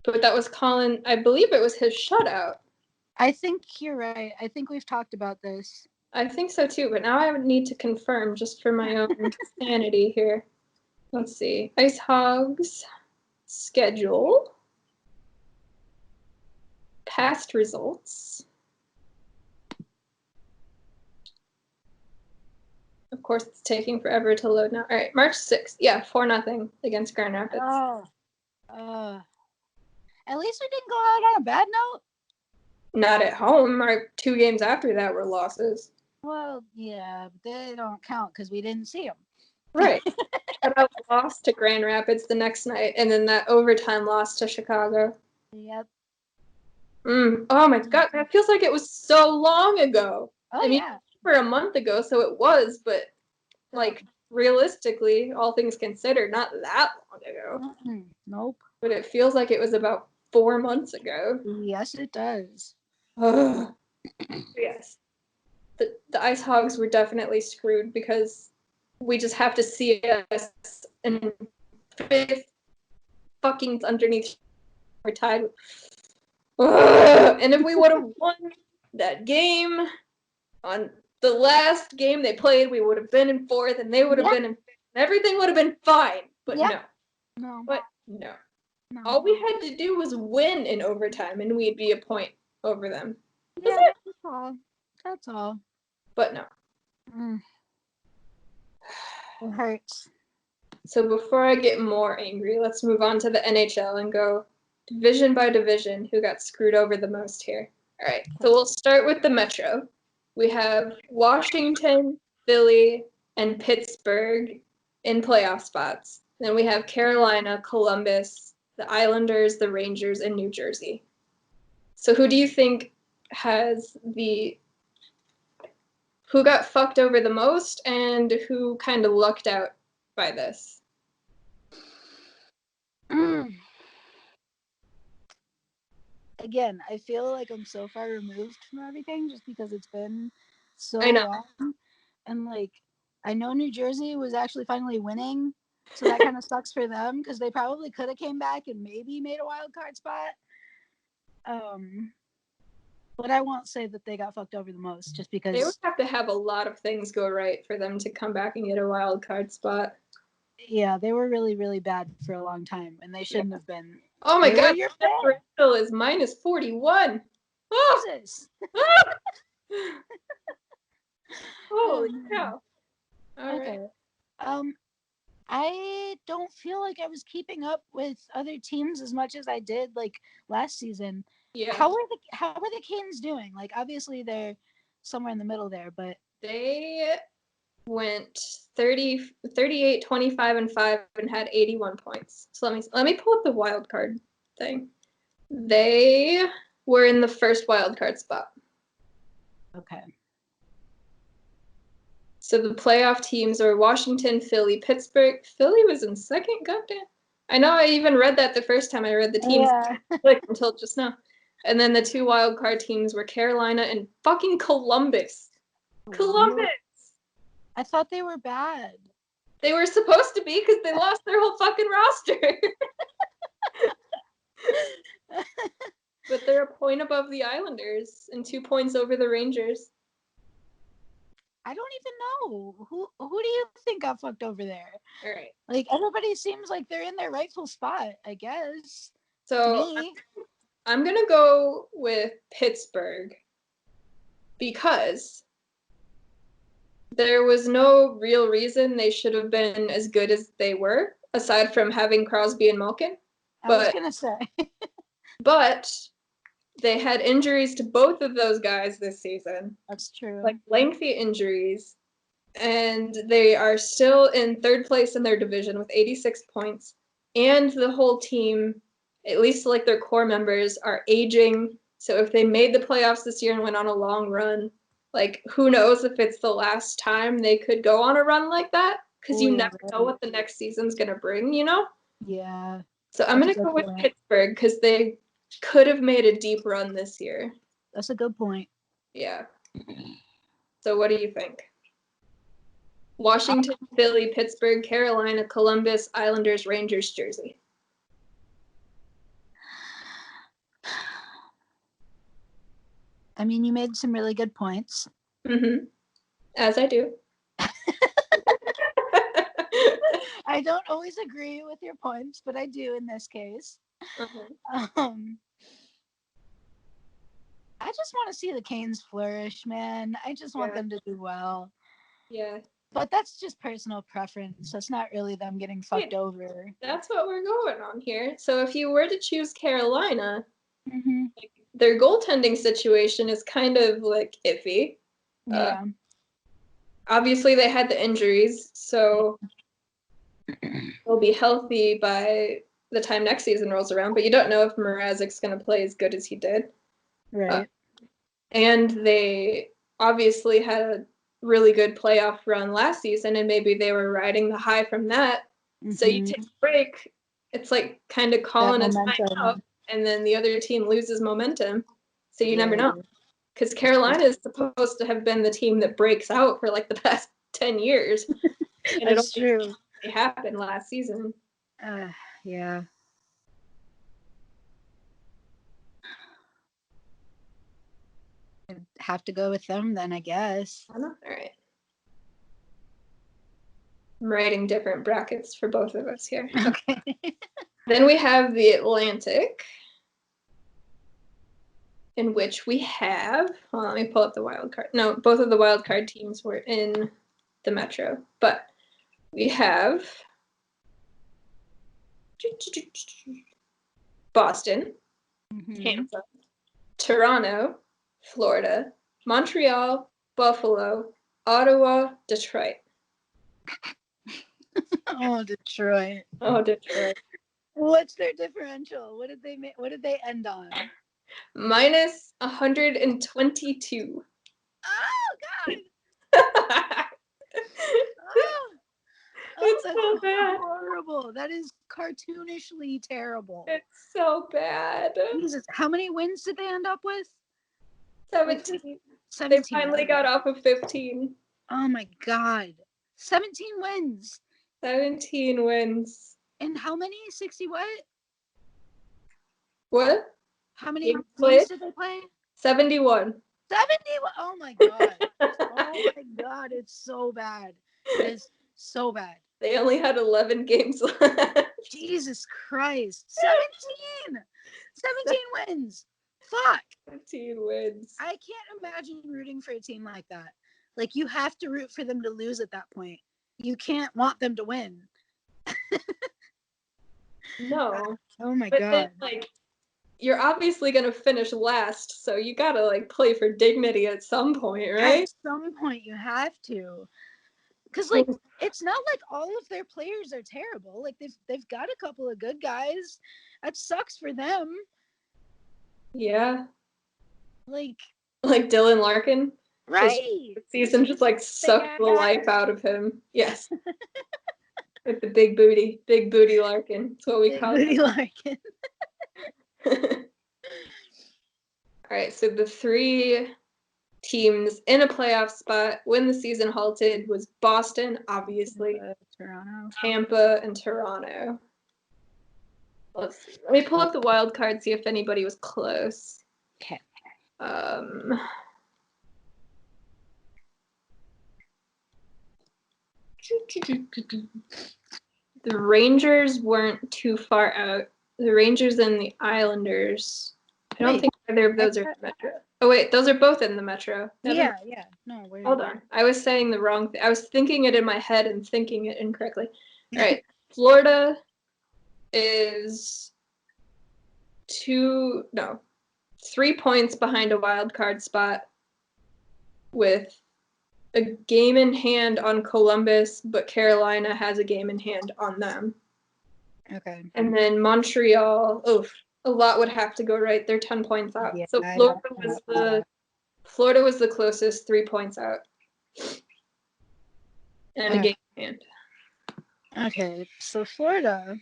But that was Colin. I believe it was his shutout. I think you're right. I think we've talked about this. I think so too, but now I would need to confirm just for my own sanity here. Let's see. Ice Hogs schedule. Past results. Of course, it's taking forever to load now. All right, March 6th. Yeah, 4-0 against Grand Rapids. At least we didn't go out on a bad note. Not at home. Our 2 games after that were losses. Well, yeah, but they don't count because we didn't see them. Right. Shutout loss to Grand Rapids the next night, and then that overtime loss to Chicago. Yep. Oh my God, that feels like it was so long ago. Oh, I mean, for a month ago, so it was, but like realistically, all things considered, not that long ago. Nope. But it feels like it was about 4 months ago. Yes, it does. Yes. The Ice Hogs were definitely screwed because we just have to see us in fifth fucking underneath. We're tied. And if we would have won that game on the last game they played, we would have been in fourth, and they would have been in fifth. Everything would have been fine. But no. All we had to do was win in overtime, and we'd be a point over them. That's all. That's all. But no. It hurts. So before I get more angry, let's move on to the NHL and go division by division who got screwed over the most here. All right, so we'll start with the Metro. We have Washington, Philly, and Pittsburgh in playoff spots. Then we have Carolina, Columbus, the Islanders, the Rangers, and New Jersey. So who do you think who got fucked over the most and who kind of lucked out by this? Again, I feel like I'm so far removed from everything just because it's been so long. And like, I know New Jersey was actually finally winning, so that kind of sucks for them because they probably could have came back and maybe made a wild card spot. But I won't say that they got fucked over the most just because they would have to have a lot of things go right for them to come back and get a wild card spot. Yeah, they were really, really bad for a long time, and they shouldn't have been. Oh my god, your differential is minus 41. Oh! Jesus. Holy cow. All okay. Right. I don't feel like I was keeping up with other teams as much as I did like last season. Yeah. How are the Canes doing? Like obviously they're somewhere in the middle there, but they went 38, 25, and 5 and had 81 points. So let me pull up the wild card thing. They were in the first wild card spot. Okay. So the playoff teams are Washington, Philly, Pittsburgh. Philly was in second, goddamn. I know I even read that the first time I read the teams until just now. And then the two wild card teams were Carolina and fucking Columbus. Columbus! I thought they were bad. They were supposed to be because they lost their whole fucking roster. But they're a point above the Islanders and 2 points over the Rangers. I don't even know. Who do you think got fucked over there? All right. Like everybody seems like they're in their rightful spot, I guess. So I'm going to go with Pittsburgh because there was no real reason they should have been as good as they were, aside from having Crosby and Malkin. I was going to say. But they had injuries to both of those guys this season. That's true. Like lengthy injuries. And they are still in third place in their division with 86 points. And the whole team, at least like their core members, are aging. So if they made the playoffs this year and went on a long run, like who knows if it's the last time they could go on a run like that? Because you never know what the next season's going to bring, you know? Yeah. So I'm going to go with Pittsburgh because they could have made a deep run this year. That's a good point. Yeah. So what do you think? Washington, Philly, Pittsburgh, Carolina, Columbus, Islanders, Rangers, Jersey. I mean, you made some really good points. Mm-hmm. As I do. I don't always agree with your points, but I do in this case. Mm-hmm. I just want to see the Canes flourish, man. I just want them to do well. Yeah. But that's just personal preference. That's not really them getting fucked over. That's what we're going on here. So if you were to choose Carolina, like, their goaltending situation is kind of like iffy. Yeah. Obviously, they had the injuries, so they'll be healthy by the time next season rolls around. But you don't know if Mrazek's going to play as good as he did. Right. And they obviously had a really good playoff run last season, and maybe they were riding the high from that. Mm-hmm. So you take a break, it's like kind of calling a time out, and then the other team loses momentum. So you never know. Because Carolina is supposed to have been the team that breaks out for like the past 10 years. And That's true. It happened last season. Yeah. I'd have to go with them then, I guess. All right. I'm writing different brackets for both of us here. Okay. Then we have the Atlantic, in which we have, well, let me pull up the wild card. No, both of the wild card teams were in the Metro, but we have Boston, Tampa, Toronto, Florida, Montreal, Buffalo, Ottawa, Detroit. Oh, Detroit. Oh, Detroit. What's their differential? What did they end on? Minus 122. Oh God. It's that's so bad. Horrible. That is cartoonishly terrible. It's so bad. Jesus, how many wins did they end up with? 17. Like 17. They finally got off of 15. Oh my God. 17 wins. 17 wins. And how many? 60 what? What? How many games did they play? 71. 71. Oh my God. Oh my God. It's so bad. It is so bad. They only had 11 games left. Jesus Christ. 17. 17 wins. Fuck. 17 wins. I can't imagine rooting for a team like that. Like, you have to root for them to lose at that point. You can't want them to win. No. Oh my God. Then, like, you're obviously going to finish last, so you got to, like, play for dignity at some point, right? At some point, you have to. Because, like, it's not like all of their players are terrible. Like, they've got a couple of good guys. That sucks for them. Yeah. Like Dylan Larkin. Right. The season just, like, sucked the life out of him. Yes. With the big booty Larkin. That's what we call it. Big booty Larkin. All right, so the three teams in a playoff spot when the season halted was Boston, obviously, Toronto, Tampa, and Toronto. Let's see. Let me pull up the wild card, see if anybody was close. Okay. The Rangers weren't too far out. The Rangers and the Islanders. I don't think either of those are in the Metro. Oh, wait, those are both in the Metro. Yeah. No, hold on. I was saying the wrong thing. I was thinking it in my head and thinking it incorrectly. All right. Florida is 3 points behind a wild card spot with a game in hand on Columbus, but Carolina has a game in hand on them. Okay. And then Montreal, a lot would have to go right. They're 10 points out. Yeah, so Florida was the closest, 3 points out. And a game in hand. Okay, so Florida.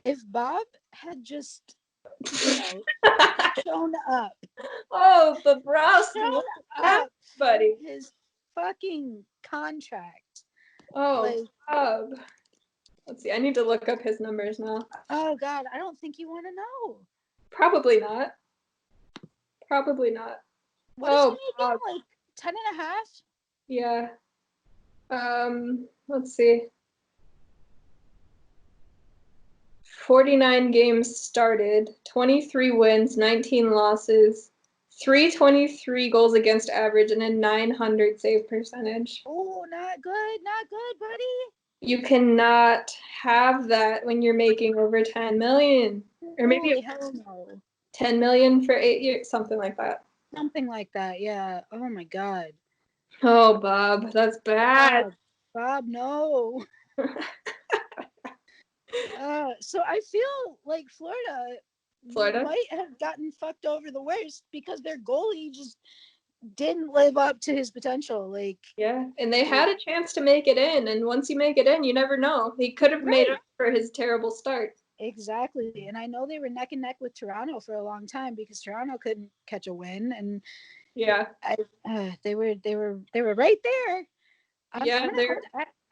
If Bob had just shown up. Oh, Bobrovsky. Shown up, buddy. His fucking contract. Oh, Bob. Let's see. I need to look up his numbers now. Oh, God. I don't think you want to know. Probably not. What is he making? Like 10 and a half? Yeah. Let's see. 49 games started, 23 wins, 19 losses, 323 goals against average, and a 900 save percentage. Oh, not good, buddy. You cannot have that when you're making over 10 million. Or maybe hell no. 10 million for 8 years, something like that. Something like that, yeah. Oh my God. Oh, Bob, that's bad. Bob, no. So I feel like Florida might have gotten fucked over the worst because their goalie just didn't live up to his potential. Yeah, and they had a chance to make it in, and once you make it in, you never know. He could have made up for his terrible start. Exactly. And I know they were neck and neck with Toronto for a long time because Toronto couldn't catch a win, and Yeah. they were right there. Yeah,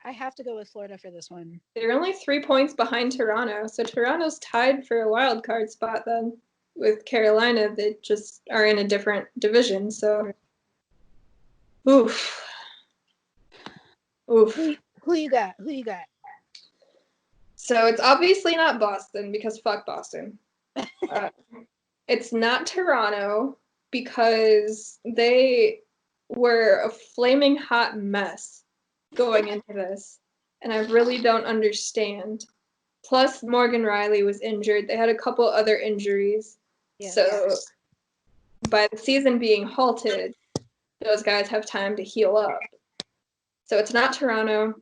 I have to go with Florida for this one. they're only 3 points behind Toronto, so Toronto's tied for a wild card spot then with Carolina. They just are in a different division, so oof. Oof. Who you got? Who you got? So it's obviously not Boston because fuck Boston. Uh, it's not Toronto because they were a flaming hot mess going into this, and I really don't understand. Plus, Morgan Riley was injured. They had a couple other injuries. Yes. So, by the season being halted, those guys have time to heal up. So, it's not Toronto.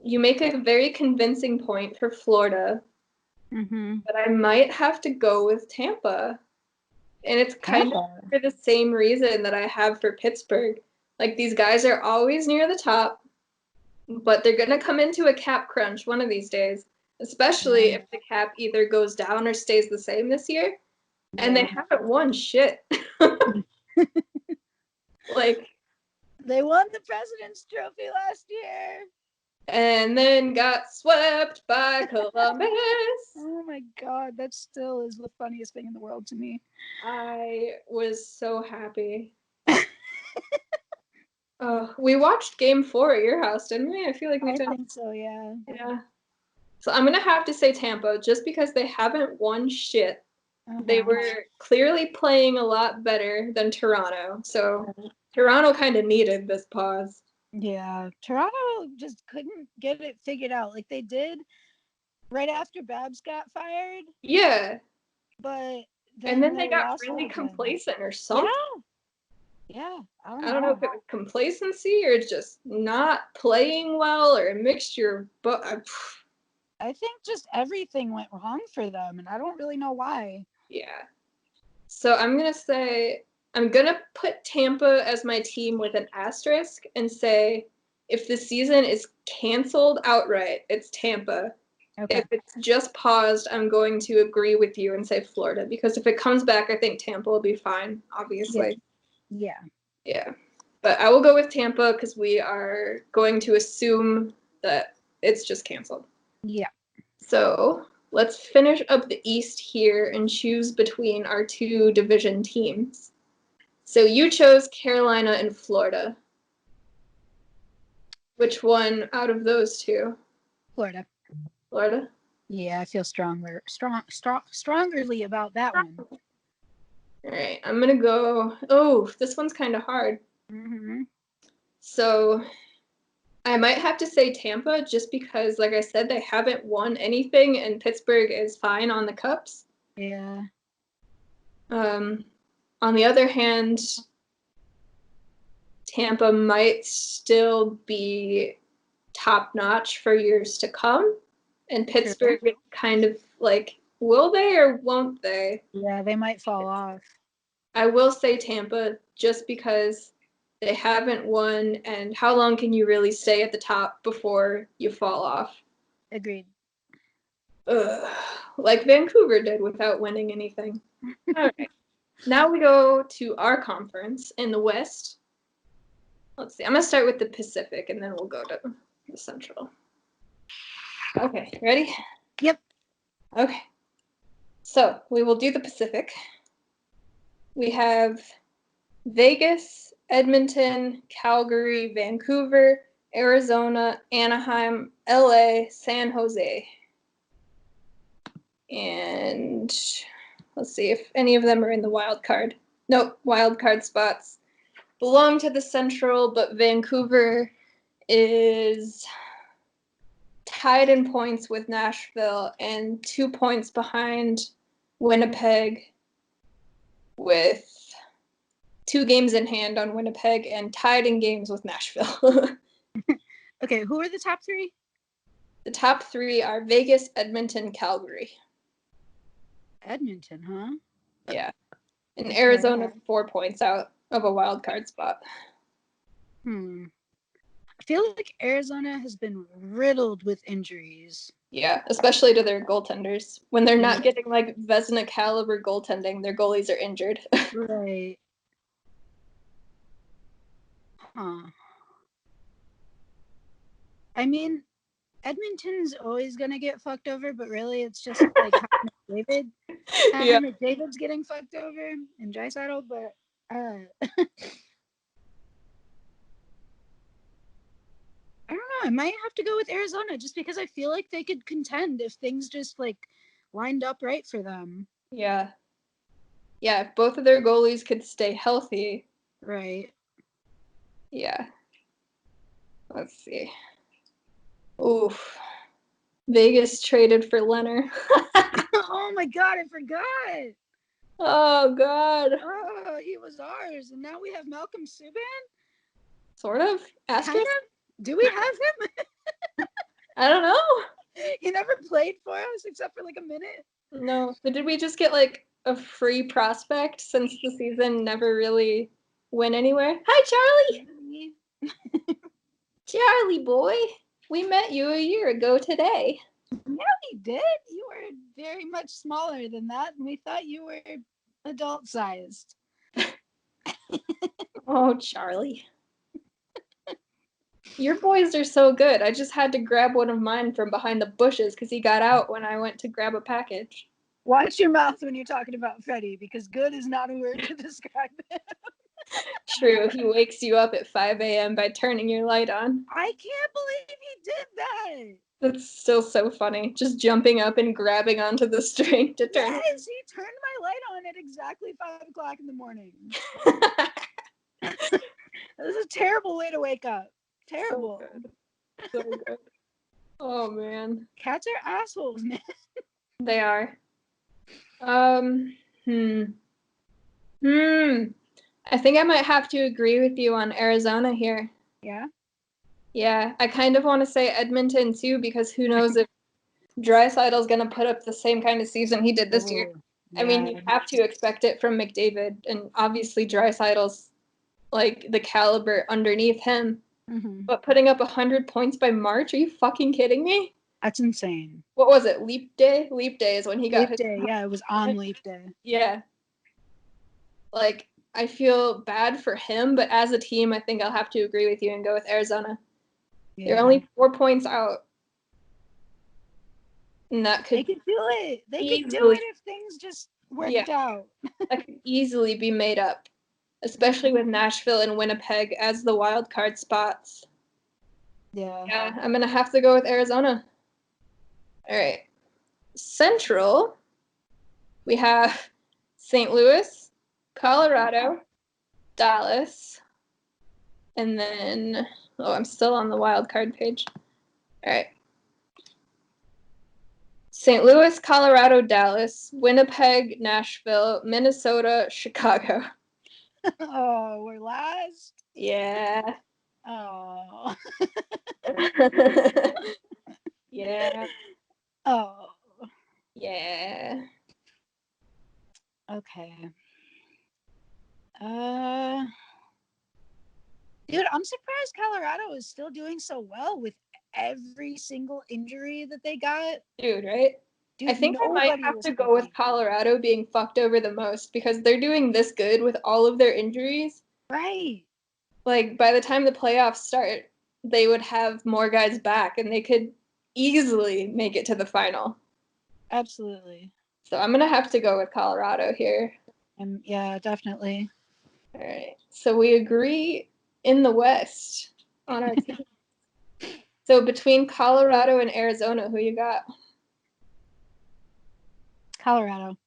You make a very convincing point for Florida, but I might have to go with Tampa. And it's kind of for the same reason that I have for Pittsburgh. Like, these guys are always near the top, but they're going to come into a cap crunch one of these days, especially if the cap either goes down or stays the same this year. And they haven't won shit. Like, they won the President's Trophy last year. And then got swept by Columbus. Oh my God, that still is the funniest thing in the world to me. I was so happy. We watched Game 4 at your house, didn't we? I feel like we did. I think so, yeah. Yeah. So I'm gonna have to say Tampa, just because they haven't won shit. They were clearly playing a lot better than Toronto. So Toronto kind of needed this pause. Yeah, Toronto just couldn't get it figured out like they did right after Babs got fired. Yeah. But then they got really complacent or something. Yeah. I don't know if it was complacency or just not playing well or a mixture, but I think just everything went wrong for them, and I don't really know why. Yeah. So I'm going to say, I'm going to put Tampa as my team with an asterisk and say, if the season is canceled outright, it's Tampa. Okay. If it's just paused, I'm going to agree with you and say Florida, because if it comes back, I think Tampa will be fine, obviously. Yeah. But I will go with Tampa because we are going to assume that it's just canceled. Yeah. So let's finish up the East here and choose between our two division teams. So you chose Carolina and Florida. Which one out of those two? Florida. Florida? Yeah, I feel strongerly about that one. All right, I'm gonna go. Oh, this one's kind of hard. So I might have to say Tampa just because, like I said, they haven't won anything and Pittsburgh is fine on the cups. Yeah. On the other hand, Tampa might still be top notch for years to come. And Pittsburgh is kind of like, will they or won't they? Yeah, they might fall off. I will say Tampa just because they haven't won, and how long can you really stay at the top before you fall off? Agreed. Like Vancouver did without winning anything. All right. Now we go to our conference in the West. Let's see. I'm going to start with the Pacific, and then we'll go to the Central. Okay, ready? Yep. Okay. So we will do the Pacific. We have Vegas, Edmonton, Calgary, Vancouver, Arizona, Anaheim, LA, San Jose. And let's see if any of them are in the wild card. Nope, wild card spots belong to the Central, but Vancouver is tied in points with Nashville and 2 points behind Winnipeg, with 2 games in hand on Winnipeg and tied in games with Nashville. Okay, who are the top 3? The top 3 are Vegas, Edmonton, Calgary. Edmonton, huh? Yeah. And Arizona's 4 points out of a wild card spot. I feel like Arizona has been riddled with injuries. Yeah, especially to their goaltenders. When they're not Yeah. getting like Vezina caliber goaltending, their goalies are injured. Right. Huh. I mean, Edmonton's always gonna get fucked over, but really it's just like Connor McDavid. Yeah. Connor McDavid's getting fucked over in Draisaitl, but I don't know. I might have to go with Arizona just because I feel like they could contend if things just like lined up right for them. Yeah. Yeah, if both of their goalies could stay healthy. Right. Yeah. Let's see. Oof. Vegas traded for Leonard. Oh my god, I forgot. Oh god. Oh, he was ours, and now we have Malcolm Subban. Sort of. Kind Asterisk? of. Do we have him? I don't know. He never played for us except for like a minute. No. But did we just get like a free prospect since the season never really went anywhere? Hi, Charlie. Charlie boy. We met you a year ago today. Yeah, we did. You were very much smaller than that, and we thought you were adult sized. Oh, Charlie. Your boys are so good. I just had to grab one of mine from behind the bushes because he got out when I went to grab a package. Watch your mouth when you're talking about Freddie, because good is not a word to describe him. True, he wakes you up at 5 a.m. by turning your light on. I can't believe he did that. That's still so funny. Just jumping up and grabbing onto the string to turn it. Yes, he turned my light on at exactly 5 o'clock in the morning. This is a terrible way to wake up. Terrible. So good. Oh man. Cats are assholes, man. They are. Hmm. I think I might have to agree with you on Arizona here. Yeah. Yeah, I kind of want to say Edmonton too because who knows if Draisaitl's going to put up the same kind of season he did this year. Yeah. I mean, you have to expect it from McDavid, and obviously Draisaitl's like the caliber underneath him. Mm-hmm. But putting up 100 points by March? Are you fucking kidding me? That's insane. What was it? Leap Day? Leap Day is when he got Leap Day. Yeah, it was on Leap Day. Yeah. Like, I feel bad for him, but as a team, I think I'll have to agree with you and go with Arizona. Yeah. They're only 4 points out. And that could They could do it. They could do easily- it if things just worked out. that could easily be made up, especially with Nashville and Winnipeg as the wild card spots. Yeah. Yeah, I'm gonna have to go with Arizona. All right. Central, we have St. Louis, Colorado, Dallas, and then I'm still on the wild card page. All right. St. Louis, Colorado, Dallas, Winnipeg, Nashville, Minnesota, Chicago. Oh, we're last. Yeah. Oh. Yeah. Oh. Yeah. Okay. Dude, I'm surprised Colorado is still doing so well with every single injury that they got. Dude, right? Dude, I think I might have to go with Colorado being fucked over the most because they're doing this good with all of their injuries. Right. Like, by the time the playoffs start, they would have more guys back and they could easily make it to the final. Absolutely. So I'm going to have to go with Colorado here. Yeah, definitely. All right. So we agree in the West on our team. So between Colorado and Arizona, who you got? Colorado.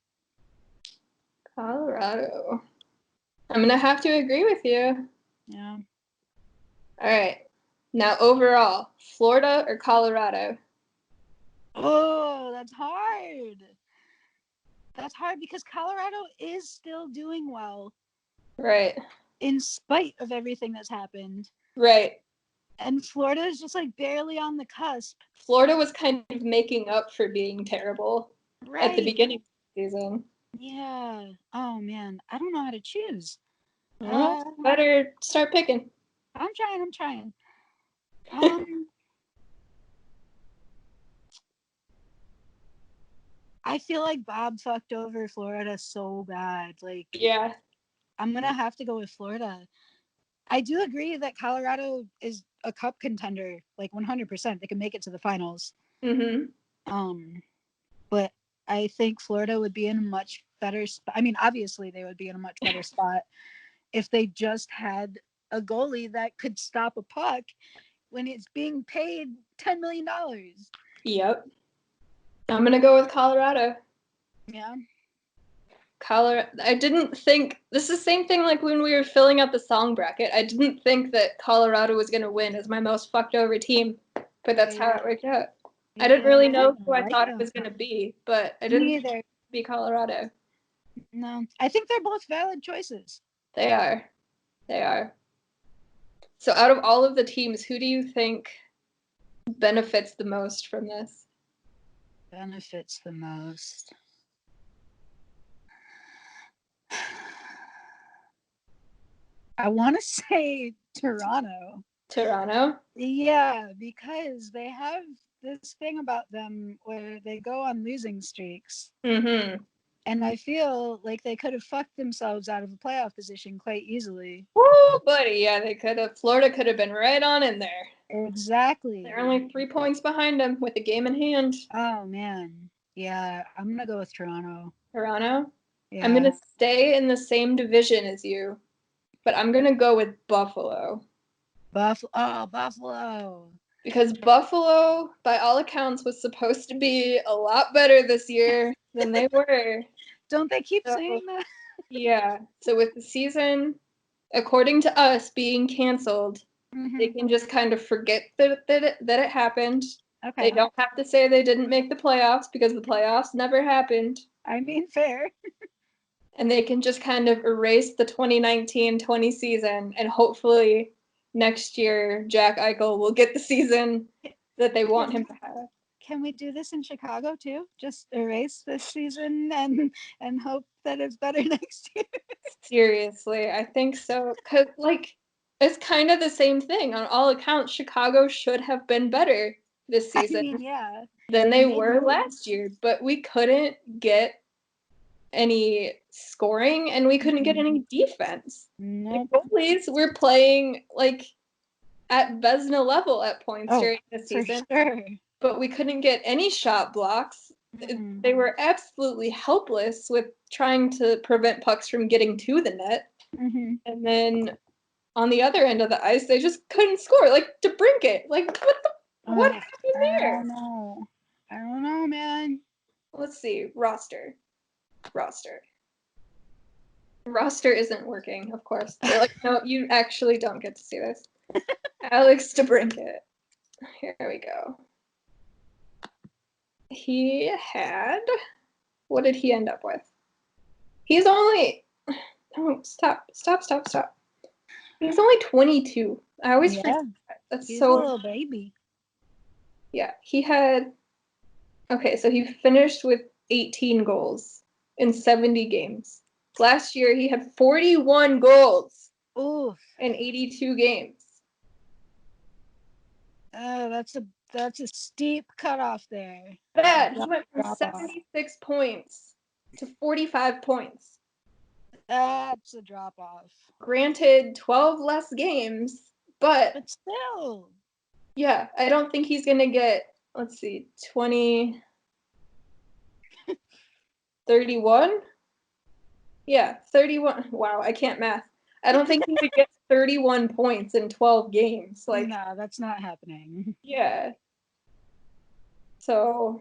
Colorado. I'm going to have to agree with you. Yeah. All right. Now, overall, Florida or Colorado? Oh, that's hard. That's hard because Colorado is still doing well. Right. In spite of everything that's happened. Right. And Florida is just like barely on the cusp. Florida was kind of making up for being terrible at the beginning of the season. Yeah. Oh, man. I don't know how to choose. Better start picking. I'm trying. I feel like Bob fucked over Florida so bad. Like, Yeah. I'm gonna have to go with Florida. I do agree that Colorado is a cup contender, like 100%. They can make it to the finals. But I think Florida would be in a much better spot. I mean, obviously they would be in a much better spot if they just had a goalie that could stop a puck when it's being paid $10 million. Yep. I'm gonna go with Colorado. Yeah. Colorado. I didn't think this is the same thing like when we were filling out the song bracket. I didn't think that Colorado was gonna win as my most fucked over team, but that's how it worked out. I didn't really know who I thought it was gonna be, but I didn't think it would be Colorado. No, I think they're both valid choices. They are. They are. So out of all of the teams, who do you think benefits the most from this? Benefits the most. I want to say Toronto. Toronto? Yeah, because they have this thing about them where they go on losing streaks. Mm-hmm. And I feel like they could have fucked themselves out of a playoff position quite easily. Woo, buddy. Yeah, they could have. Florida could have been right on in there. Exactly. They're only 3 points behind them with the game in hand. Oh, man. Yeah, I'm going to go with Toronto. Toronto? Yeah. I'm going to stay in the same division as you, but I'm going to go with Buffalo. Buffalo. Because Buffalo, by all accounts, was supposed to be a lot better this year than they were. Don't they keep saying that? Yeah. So with the season, according to us, being canceled, they can just kind of forget that it happened. Okay. They don't have to say they didn't make the playoffs because the playoffs never happened. I mean, fair. And they can just kind of erase the 2019-20 season, and hopefully next year Jack Eichel will get the season that they want him to have. Can we do this in Chicago too? Just erase this season and hope that it's better next year. Seriously, I think so. Cause like it's kind of the same thing. On all accounts, Chicago should have been better this season than they were last year, but we couldn't get any scoring and we couldn't get any defense. Nope. The goalies were playing like at Vezina level at points during the season, but we couldn't get any shot blocks. They were absolutely helpless with trying to prevent pucks from getting to the net. And then on the other end of the ice, they just couldn't score. Like DeBrincat, like what happened there? I don't know, man. Let's see, roster isn't working, of course. They're like, no, you actually don't get to see this. Alex DeBrincat. Here we go. He had, what did he end up with? He's only, oh, stop. He's only 22. I always forget that. That's He's so a little baby. Yeah, he had, okay, so he finished with 18 goals in 70 games. Last year, he had 41 goals in 82 games. That's a steep cutoff there. Bad. He went from 76 points to 45 points. That's a drop off. Granted, 12 less games, but still. Yeah, I don't think he's going to get, let's see, 20, 31? Yeah, 31. Wow, I can't math. I don't think he would get 31 points in 12 games. Like, no, that's not happening. Yeah. So,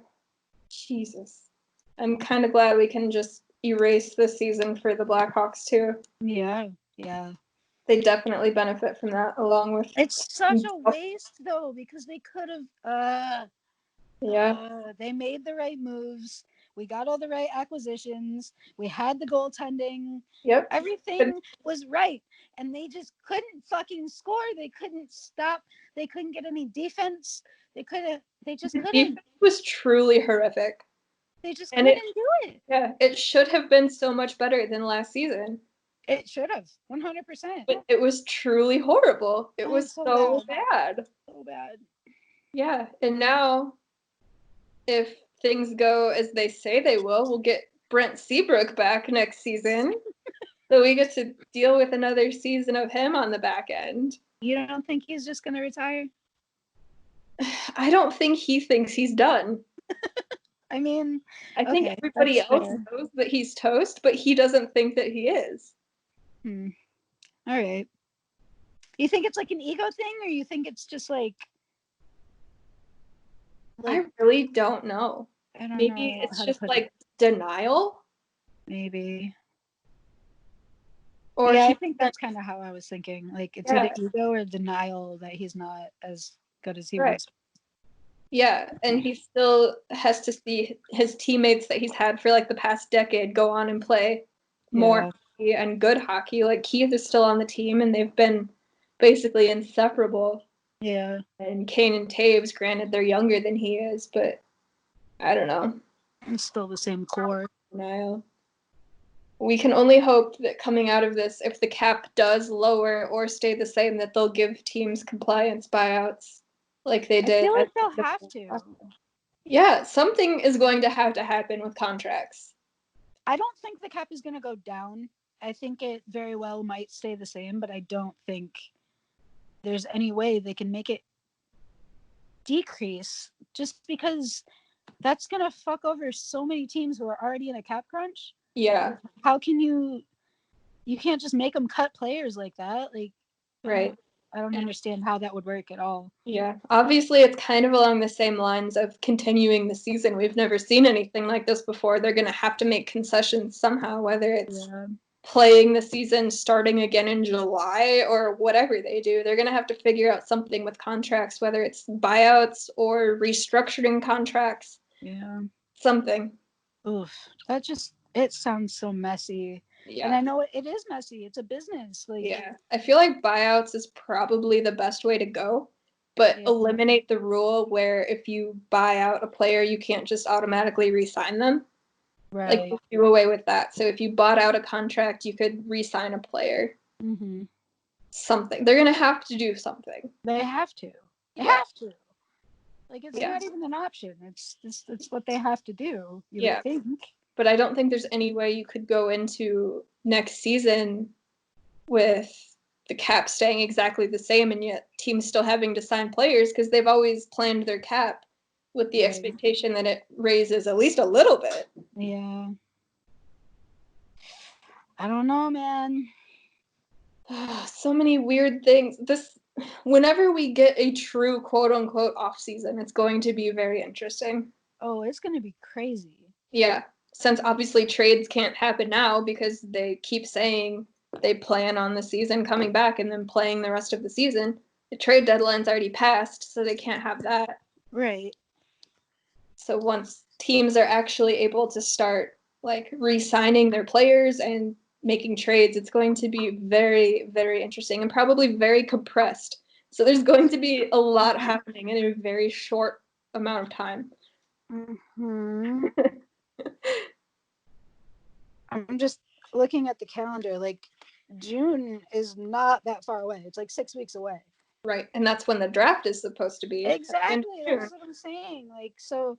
Jesus. I'm kind of glad we can just erase this season for the Blackhawks, too. Yeah. They definitely benefit from that, along with... It's such a waste, though, because they could have... they made the right moves. We got all the right acquisitions. We had the goaltending. Yep. Everything was right. And they just couldn't fucking score. They couldn't stop. They couldn't get any defense. They just couldn't. It was truly horrific. They just couldn't do it. Yeah, it should have been so much better than last season. It should have, 100%. But it was truly horrible. It was so bad. So bad. Yeah, and now, if things go as they say they will, we'll get Brent Seabrook back next season. So we get to deal with another season of him on the back end. You don't think he's just going to retire? I don't think he thinks he's done. I mean, I think everybody else knows that he's toast, but he doesn't think that he is. All right. You think it's like an ego thing, or you think it's just like I really don't know. Maybe it's just like denial. Maybe. Or yeah, I think that's kind of how I was thinking. Like, it's either ego or denial that he's not as good as he was. Yeah, and he still has to see his teammates that he's had for like the past decade go on and play more hockey and good hockey. Like, Keith is still on the team, and they've been basically inseparable. Yeah. And Kane and Taves, granted, they're younger than he is, but I don't know. It's still the same core. Denial. We can only hope that coming out of this, if the cap does lower or stay the same, that they'll give teams compliance buyouts like they did. I feel like they'll have to. Yeah, something is going to happen with contracts. I don't think the cap is going to go down. I think it very well might stay the same, but I don't think there's any way they can make it decrease, just because that's going to fuck over so many teams who are already in a cap crunch. Yeah. How can you can't just make them cut players like that? Like, right. I don't understand how that would work at all. Yeah. Obviously, it's kind of along the same lines of continuing the season. We've never seen anything like this before. They're going to have to make concessions somehow, whether it's playing the season starting again in July or whatever they do. They're going to have to figure out something with contracts, whether it's buyouts or restructuring contracts. Yeah. Something. Oof. It sounds so messy. Yeah. And I know it is messy. It's a business. Like, yeah. I feel like buyouts is probably the best way to go, but eliminate the rule where if you buy out a player, you can't just automatically re-sign them. Right. Like, do away with that. So if you bought out a contract, you could re-sign a player. Mm-hmm. Something. They're going to have to do something. They have to. They have to. Like, it's not even an option. It's what they have to do, you would think. But I don't think there's any way you could go into next season with the cap staying exactly the same and yet teams still having to sign players, because they've always planned their cap with the expectation that it raises at least a little bit. Yeah. I don't know, man. So many weird things. Whenever we get a true quote unquote off season, it's going to be very interesting. Oh, it's going to be crazy. Yeah. Since obviously trades can't happen now because they keep saying they plan on the season coming back and then playing the rest of the season. The trade deadline's already passed, so they can't have that. Right. So once teams are actually able to start like re-signing their players and making trades, it's going to be very, very interesting and probably very compressed. So there's going to be a lot happening in a very short amount of time. Mm-hmm. I'm just looking at the calendar. Like, June is not that far away. It's like 6 weeks away. Right. And that's when the draft is supposed to be. Exactly. That's what I'm saying. Like, so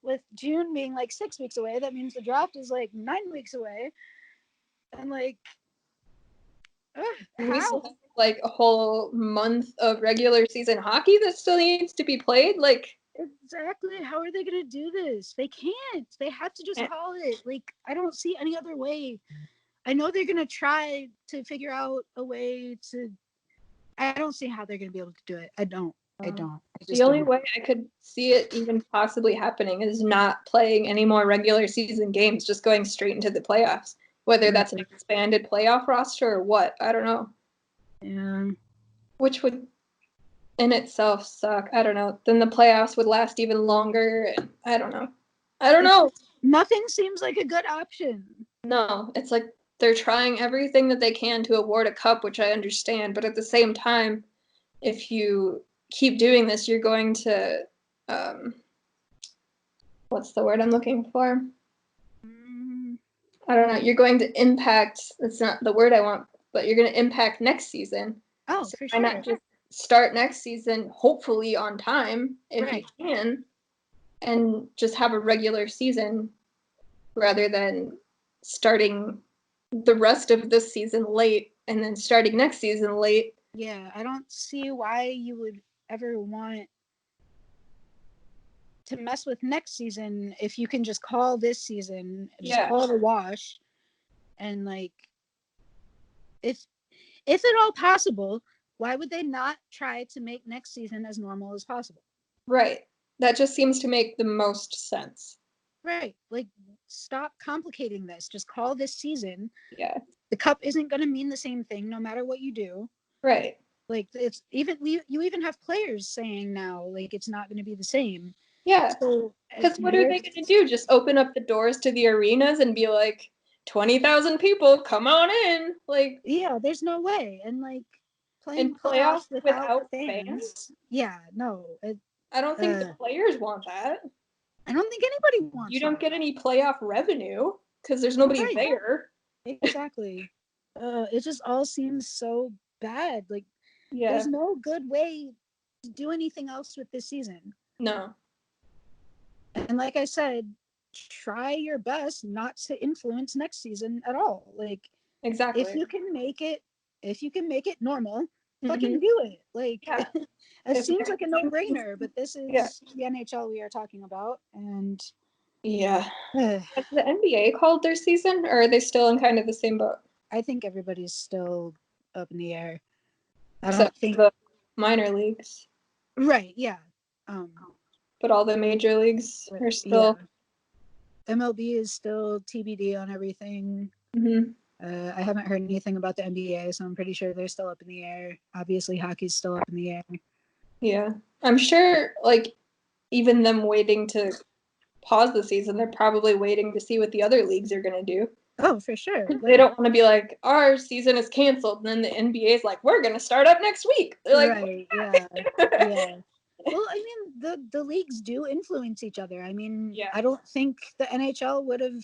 with June being like 6 weeks away, that means the draft is like 9 weeks away. And like, we still have like a whole month of regular season hockey that still needs to be played. Like, exactly. How are they going to do this? They can't. They have to just call it. Like, I don't see any other way. I know they're going to try to figure out a way to. I don't see how they're going to be able to do it. I don't. The only way I could see it even possibly happening is not playing any more regular season games, just going straight into the playoffs. Whether that's an expanded playoff roster or what, I don't know. Yeah. Which would in itself suck. I don't know. Then the playoffs would last even longer. And I don't know. Nothing seems like a good option. No, it's like they're trying everything that they can to award a cup, which I understand. But at the same time, if you keep doing this, you're going to, what's the word I'm looking for? I don't know. You're going to impact, that's not the word I want, but you're going to impact next season. Oh, so for sure. Why not just start next season, hopefully on time, if you can, and just have a regular season rather than starting the rest of this season late and then starting next season late. Yeah, I don't see why you would ever want to mess with next season if you can just call this season, just call it a wash. And like, if at all possible, why would they not try to make next season as normal as possible? Right. That just seems to make the most sense. Right. Like, stop complicating this. Just call this season. Yeah. The cup isn't going to mean the same thing no matter what you do. Right. Like, it's even, you even have players saying now, like, it's not going to be the same. Yeah. So, because what are they going to do? Just open up the doors to the arenas and be like, 20,000 people, come on in. Like, yeah, there's no way. And like, playing playoffs without fans. Yeah, no. I don't think the players want that. I don't think anybody wants You don't get any playoff revenue because there's nobody there. Exactly. It just all seems so bad. Like, there's no good way to do anything else with this season. No. And like I said, try your best not to influence next season at all. Like, exactly. If you can make it normal, fucking do it. Like, it seems like a no-brainer, but this is the NHL we are talking about, and has the NBA called their season, or are they still in kind of the same boat? I think everybody's still up in the air. I Except don't think the minor leagues. Right, yeah. But all the major leagues are still. MLB is still TBD on everything. Mm-hmm. I haven't heard anything about the NBA, so I'm pretty sure they're still up in the air. Obviously, hockey's still up in the air. Yeah. I'm sure, like, even them waiting to pause the season, they're probably waiting to see what the other leagues are going to do. Oh, for sure. They don't want to be like, our season is canceled, and then the NBA is like, we're going to start up next week. They're like, right, yeah. Well, I mean, the leagues do influence each other. I mean, I don't think the NHL would have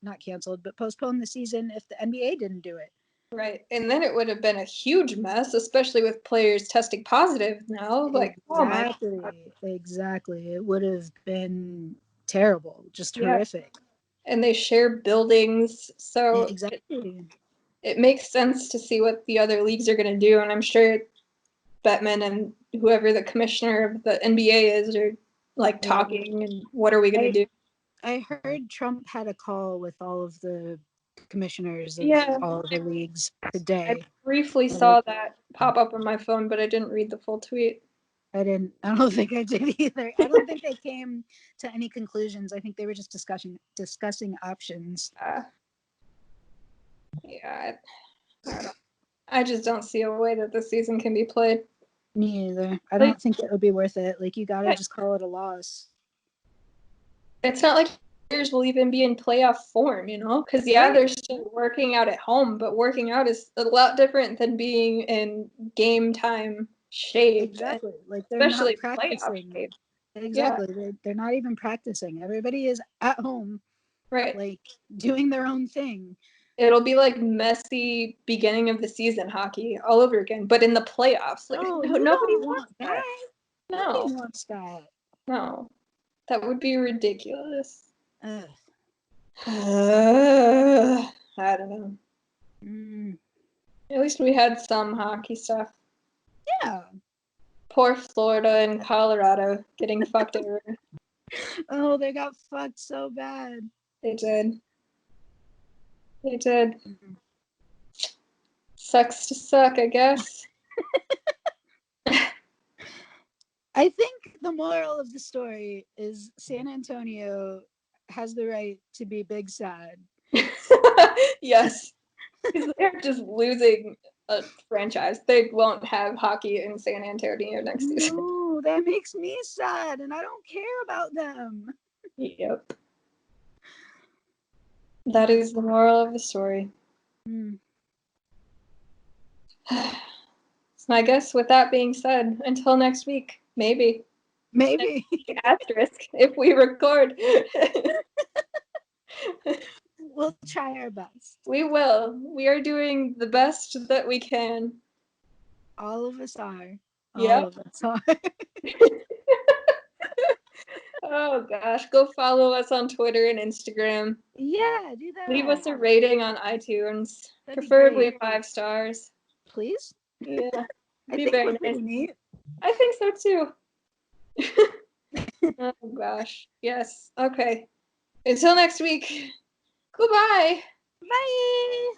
not canceled, but postponed the season if the NBA didn't do it. Right. And then it would have been a huge mess, especially with players testing positive now. Like, Exactly. It would have been terrible, just horrific. And they share buildings, so exactly. It makes sense to see what the other leagues are going to do, and I'm sure Bettman and whoever the commissioner of the NBA is are like talking and what are we going to do? I heard Trump had a call with all of the commissioners of all of the leagues today. I briefly saw that pop up on my phone, but I didn't read the full tweet. I don't think I did either. I don't think they came to any conclusions. I think they were just discussing options. I just don't see a way that this season can be played. Me either. I don't think it would be worth it. Like, you gotta just call it a loss. It's not like players will even be in playoff form, you know? Because they're still working out at home, but working out is a lot different than being in game time shape. Exactly. Like, they're not practicing. Exactly. They're not even practicing. Everybody is at home, right? Like, doing their own thing. It'll be like messy beginning of the season hockey all over again, but in the playoffs. Like, nobody wants that. Nobody wants that. No, that would be ridiculous. I don't know. At least we had some hockey stuff. Yeah. Poor Florida and Colorado getting fucked over. Oh, they got fucked so bad. They did. Sucks to suck, I guess. I think the moral of the story is San Antonio has the right to be big sad. Yes. Because they're just losing a franchise. They won't have hockey in San Antonio next season. No, that makes me sad, and I don't care about them. Yep. That is the moral of the story. So I guess with that being said, until next week, maybe. Asterisk if we record. We'll try our best. We will. We are doing the best that we can. All of us are. Yeah. All of us are. Oh gosh, go follow us on Twitter and Instagram. Yeah, do that. Leave us a rating on iTunes, That'd be preferably great. 5 stars. Please. Yeah, I be think very we're nice. pretty neat. I think so too. Oh gosh, yes. Okay. Until next week. Goodbye. Bye.